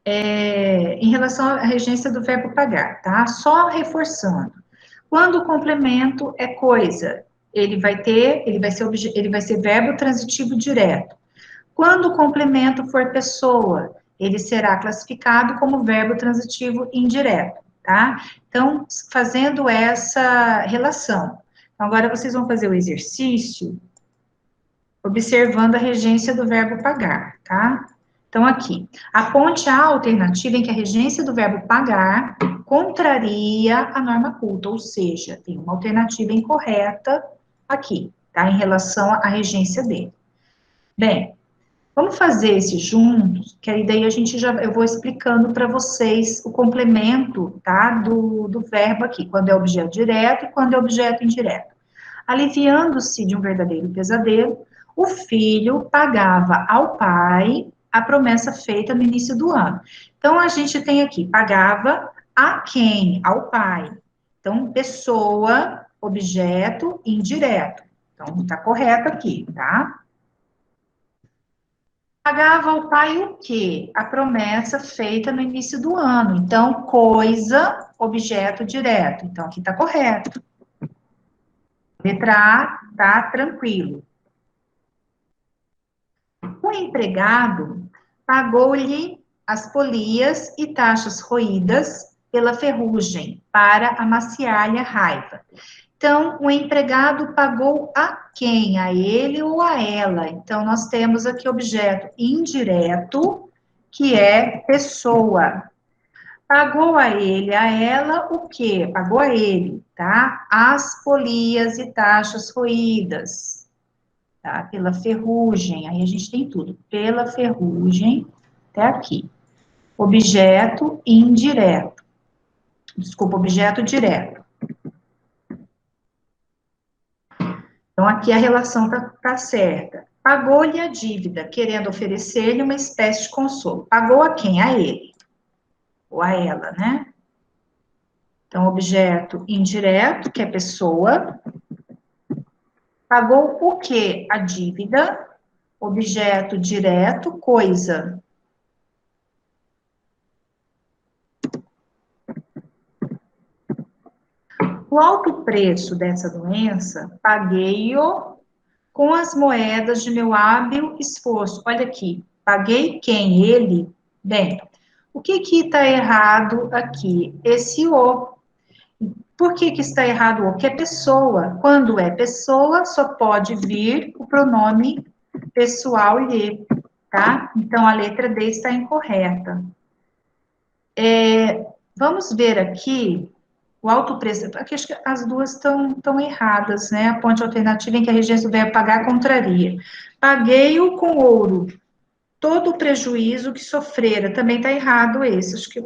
em relação à regência do verbo pagar, tá? Só reforçando. Quando o complemento é coisa, ele vai ser verbo transitivo direto. Quando o complemento for pessoa, ele será classificado como verbo transitivo indireto, tá? Então, fazendo essa relação. Então, agora vocês vão fazer o exercício observando a regência do verbo pagar, tá? Então, aqui, aponte a alternativa em que a regência do verbo pagar contraria a norma culta, ou seja, tem uma alternativa incorreta aqui, tá? Em relação à regência dele. Bem, vamos fazer esse juntos, que aí daí eu vou explicando para vocês o complemento, tá? Do verbo aqui, quando é objeto direto e quando é objeto indireto. Aliviando-se de um verdadeiro pesadelo, o filho pagava ao pai a promessa feita no início do ano. Então, a gente tem aqui, pagava a quem? Ao pai. Então, pessoa, objeto, indireto. Então, tá correto aqui, tá? Pagava ao pai o quê? A promessa feita no início do ano. Então, coisa, objeto direto. Então, aqui tá correto. Letra A, tá tranquilo. O empregado pagou-lhe as polias e taxas roídas pela ferrugem, para amaciar-lhe a raiva. Então, o empregado pagou a quem? A ele ou a ela? Então, nós temos aqui objeto indireto, que é pessoa. Pagou a ele, a ela, o quê? Pagou a ele, tá? As polias e taxas roídas, tá? Pela ferrugem, aí a gente tem tudo. Pela ferrugem, até aqui. Objeto indireto. Desculpa, objeto direto. Então, aqui a relação tá certa. Pagou-lhe a dívida, querendo oferecer-lhe uma espécie de consolo. Pagou a quem? A ele. Ou a ela, né? Então, objeto indireto, que é pessoa. Pagou o quê? A dívida. Objeto direto, coisa. O alto preço dessa doença, paguei-o com as moedas de meu hábil esforço. Olha aqui, paguei quem? Ele? Bem, o que está errado aqui? Esse o. Por que está errado o? Que é pessoa. Quando é pessoa, só pode vir o pronome pessoal lhe, tá? Então, a letra D está incorreta. Vamos ver aqui o alto preço. Aqui acho que as duas estão erradas, né? A ponte alternativa em que a regência do verbo pagar contraria. Paguei-o com ouro. Todo o prejuízo que sofrera, também está errado esse. Acho que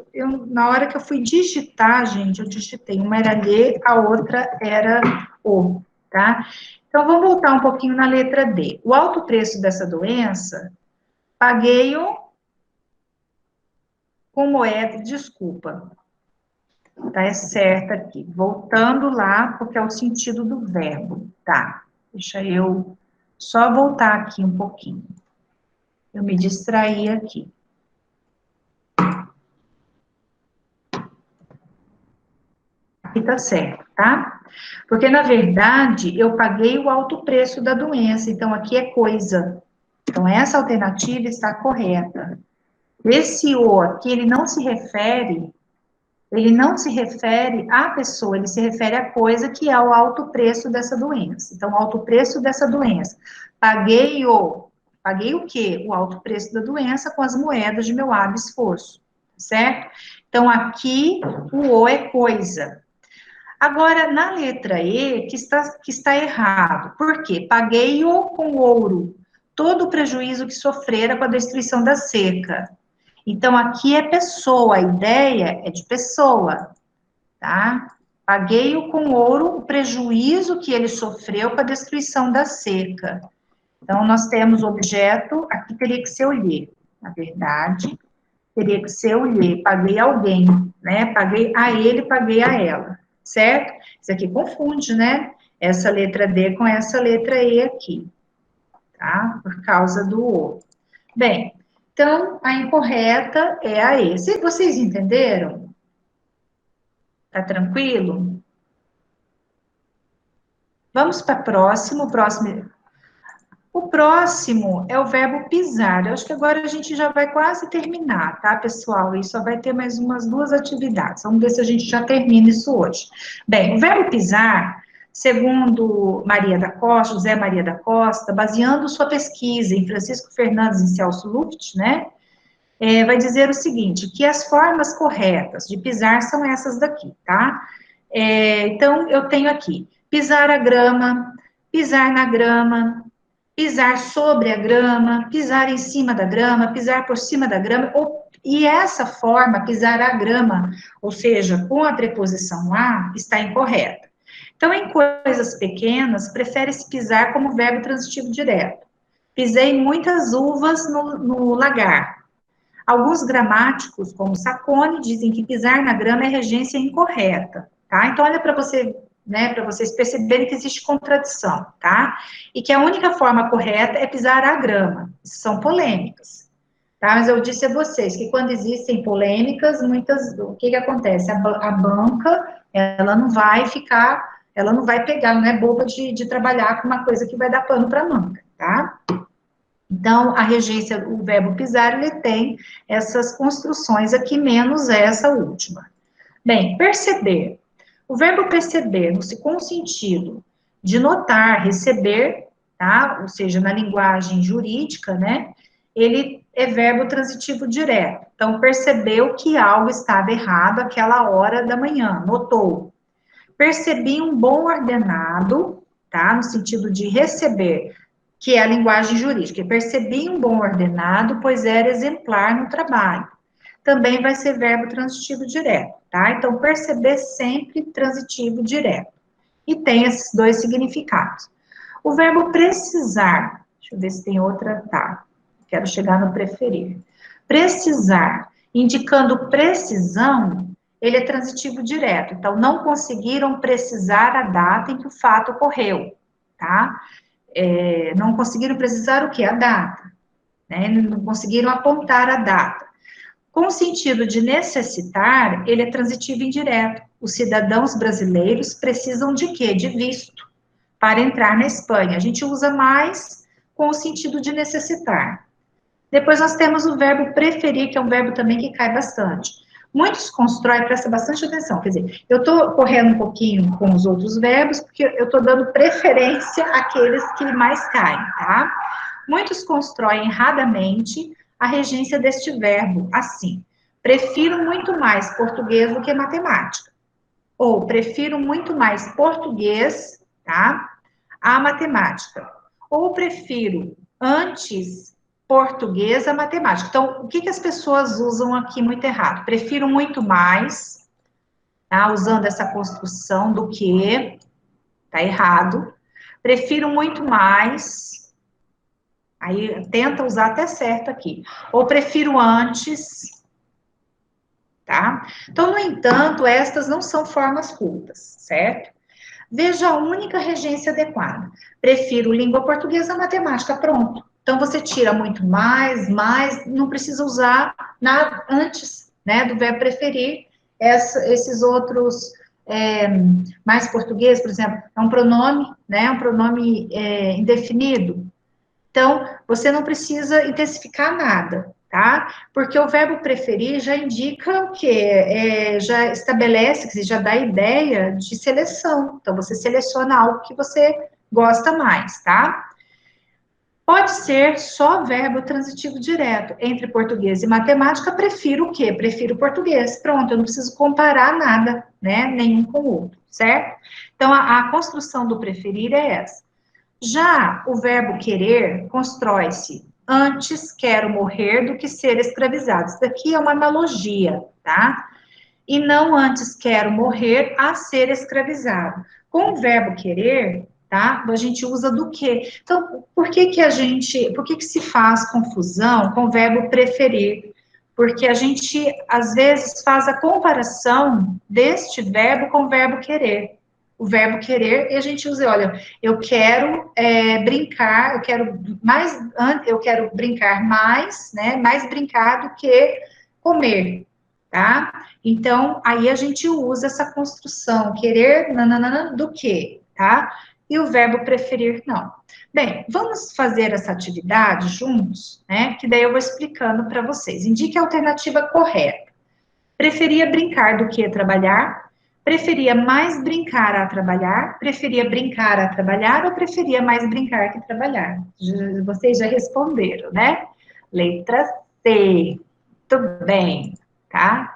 na hora que eu fui digitar, gente, eu digitei. Uma era lhe, a outra era o, tá? Então, vamos voltar um pouquinho na letra D. O alto preço dessa doença, paguei-o com moeda, desculpa. Tá, é certo aqui. Voltando lá, porque é o sentido do verbo, tá? Deixa eu só voltar aqui um pouquinho. Eu me distraí aqui. Aqui tá certo, tá? Porque, na verdade, eu paguei o alto preço da doença, então aqui é coisa. Então, essa alternativa está correta. Esse o aqui, ele não se refere à pessoa, ele se refere à coisa que é o alto preço dessa doença. Então, o alto preço dessa doença. Paguei o quê? O alto preço da doença com as moedas de meu hábil esforço, certo? Então, aqui, o o é coisa. Agora, na letra E, que está errado. Por quê? Paguei-o com ouro, todo o prejuízo que sofrera com a destruição da seca. Então, aqui é pessoa, a ideia é de pessoa, tá? Paguei-o com ouro o prejuízo que ele sofreu com a destruição da seca. Então, nós temos o objeto, aqui teria que ser o lhe, na verdade, teria que ser o lhe, paguei alguém, né? Paguei a ele, paguei a ela, certo? Isso aqui confunde, né? Essa letra D com essa letra E aqui, tá? Por causa do O. Bem, então, a incorreta é a E. Vocês entenderam? Tá tranquilo? Vamos para o próximo. O próximo é o verbo pisar. Eu acho que agora a gente já vai quase terminar, tá, pessoal? E só vai ter mais umas duas atividades. Vamos ver se a gente já termina isso hoje. Bem, o verbo pisar, segundo José Maria da Costa, baseando sua pesquisa em Francisco Fernandes e Celso Luft, né? Vai dizer o seguinte, que as formas corretas de pisar são essas daqui, tá? Então, eu tenho aqui, pisar a grama, pisar na grama, pisar sobre a grama, pisar em cima da grama, pisar por cima da grama, e essa forma, pisar a grama, ou seja, com a preposição a, está incorreta. Então, em coisas pequenas, prefere-se pisar como verbo transitivo direto. Pisei muitas uvas no lagar. Alguns gramáticos, como Sacone, dizem que pisar na grama é regência incorreta, tá? Então, olha para você, né, para vocês perceberem que existe contradição, tá? E que a única forma correta é pisar a grama. São polêmicas, tá? Mas eu disse a vocês que quando existem polêmicas, o que acontece? A banca, ela não vai pegar, não é boba de trabalhar com uma coisa que vai dar pano para manga, tá? Então, a regência, o verbo pisar, ele tem essas construções aqui, menos essa última. Bem, perceber. O verbo perceber, com o sentido de notar, receber, tá? Ou seja, na linguagem jurídica, né? Ele é verbo transitivo direto. Então, percebeu que algo estava errado àquela hora da manhã, notou. Percebi um bom ordenado, tá? No sentido de receber, que é a linguagem jurídica. Percebi um bom ordenado, pois era exemplar no trabalho. Também vai ser verbo transitivo direto, tá? Então, perceber sempre transitivo direto. E tem esses dois significados. O verbo precisar, deixa eu ver se tem outra, tá? Quero chegar no preferir. Precisar, indicando precisão, ele é transitivo direto. Então, não conseguiram precisar a data em que o fato ocorreu, tá? Não conseguiram precisar o quê? A data, né? Não conseguiram apontar a data. Com o sentido de necessitar, ele é transitivo indireto. Os cidadãos brasileiros precisam de quê? De visto para entrar na Espanha. A gente usa mais com o sentido de necessitar. Depois nós temos o verbo preferir, que é um verbo também que cai bastante. Muitos constroem, presta bastante atenção, quer dizer, eu estou correndo um pouquinho com os outros verbos, porque eu estou dando preferência àqueles que mais caem, tá? Muitos constroem erradamente a regência deste verbo, assim, prefiro muito mais português do que matemática, ou prefiro muito mais português, tá? A matemática. Ou prefiro antes português a matemática. Então, o que, que as pessoas usam aqui muito errado? Prefiro muito mais, tá? Usando essa construção do que, tá errado. Prefiro muito mais, aí tenta usar até certo aqui. Ou prefiro antes, tá? Então, no entanto, estas não são formas cultas, certo? Veja a única regência adequada. Prefiro língua portuguesa à matemática, pronto. Então, você tira muito mais, não precisa usar nada antes, né, do verbo preferir. Esses outros, mais português, por exemplo, é um pronome, né, um pronome indefinido. Então, você não precisa intensificar nada, tá? Porque o verbo preferir já indica o quê? Já estabelece, já dá ideia de seleção. Então, você seleciona algo que você gosta mais, tá? Pode ser só verbo transitivo direto. Entre português e matemática, prefiro o quê? Prefiro português. Pronto, eu não preciso comparar nada, né? Nenhum com o outro, certo? Então, a construção do preferir é essa. Já o verbo querer constrói-se antes quero morrer do que ser escravizado. Isso daqui é uma analogia, tá? E não antes quero morrer a ser escravizado. Com o verbo querer, tá? A gente usa do quê? Então, por que se faz confusão com o verbo preferir? Porque a gente, às vezes, faz a comparação deste verbo com o verbo querer. O verbo querer, e a gente usa, olha, eu quero brincar, eu quero brincar mais, né? Mais brincar do que comer, tá? Então, aí a gente usa essa construção, querer, nananana, do que, tá? E o verbo preferir, não. Bem, vamos fazer essa atividade juntos, né? Que daí eu vou explicando para vocês. Indique a alternativa correta. Preferia brincar do que trabalhar? Preferia mais brincar a trabalhar? Preferia brincar a trabalhar ou preferia mais brincar que trabalhar? Vocês já responderam, né? Letra C. Tudo bem, tá?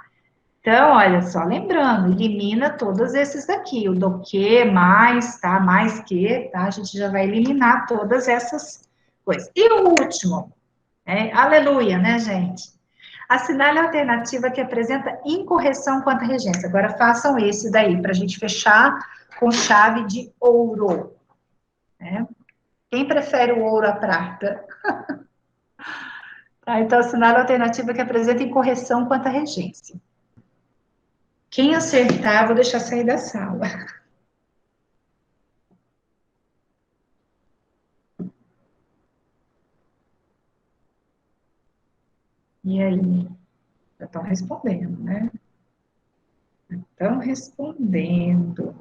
Então, olha só, lembrando, elimina todos esses daqui, o do que, mais, tá? Mais que, tá? A gente já vai eliminar todas essas coisas. E o último, aleluia, né, gente? Assinale a alternativa que apresenta incorreção quanto à regência. Agora façam esse daí, para a gente fechar com chave de ouro, né? Quem prefere o ouro à prata? Tá, então, assinale a alternativa que apresenta incorreção quanto à regência. Quem acertar, vou deixar sair da sala. E aí? Já estão respondendo, né? Estão respondendo.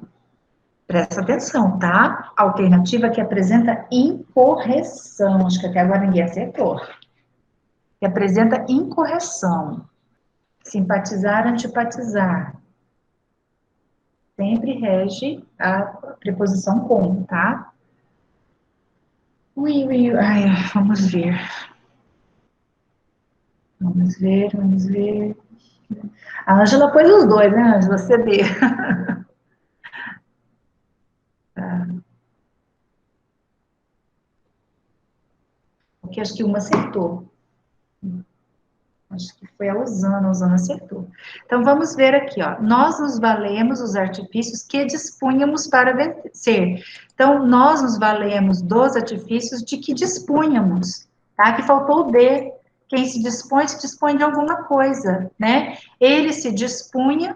Presta atenção, tá? Alternativa que apresenta incorreção. Acho que até agora ninguém acertou. Que apresenta incorreção. Simpatizar, antipatizar. Sempre rege a preposição com, tá? Ai, vamos ver. Vamos ver, vamos ver. A Ângela pôs os dois, né, Ângela? CD. Tá. Porque acho que uma acertou. Acho que foi a Usana acertou. Então, vamos ver aqui, ó. Nós nos valemos dos artifícios que dispunhamos para vencer. Então, nós nos valemos dos artifícios de que dispunhamos, tá? Que faltou o de. Quem se dispõe de alguma coisa, né? Ele se dispunha,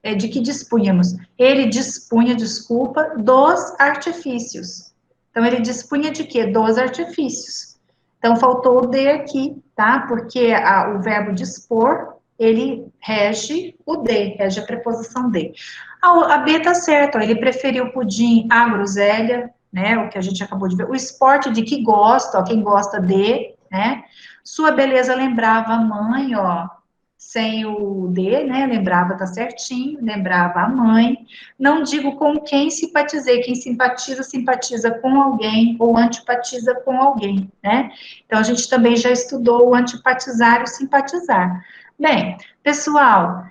de que dispunhamos? Ele dispunha, desculpa, dos artifícios. Então, ele dispunha de quê? Dos artifícios. Então, faltou o de aqui, tá? Porque o verbo dispor, ele rege o de, rege a preposição de. A B tá certo, ó, ele preferiu o pudim à groselha, né? O que a gente acabou de ver. O esporte de que gosta, ó, quem gosta de, né? Sua beleza lembrava a mãe, ó, sem o de, né? Lembrava, tá certinho, lembrava a mãe. Não digo com quem simpatizei, quem simpatiza, simpatiza com alguém ou antipatiza com alguém, né? Então, a gente também já estudou o antipatizar e o simpatizar. Bem, pessoal,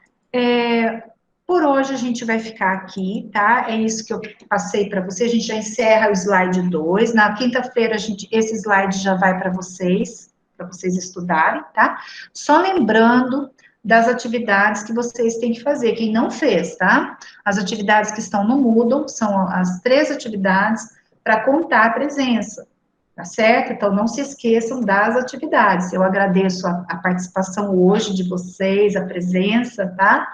por hoje a gente vai ficar aqui, tá? É isso que eu passei para você. A gente já encerra o slide 2. Na quinta-feira, esse slide já vai para vocês estudarem, tá? Só lembrando das atividades que vocês têm que fazer, quem não fez, tá? As atividades que estão no Moodle são as 3 atividades para contar a presença, tá certo? Então, não se esqueçam das atividades. Eu agradeço a participação hoje de vocês, a presença, tá?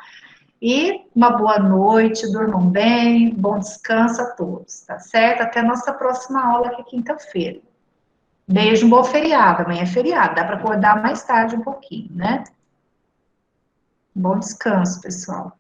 E uma boa noite, durmam bem, bom descanso a todos, tá certo? Até a nossa próxima aula, que é quinta-feira. Beijo, um bom feriado. Amanhã é feriado, dá para acordar mais tarde um pouquinho, né? Bom descanso, pessoal.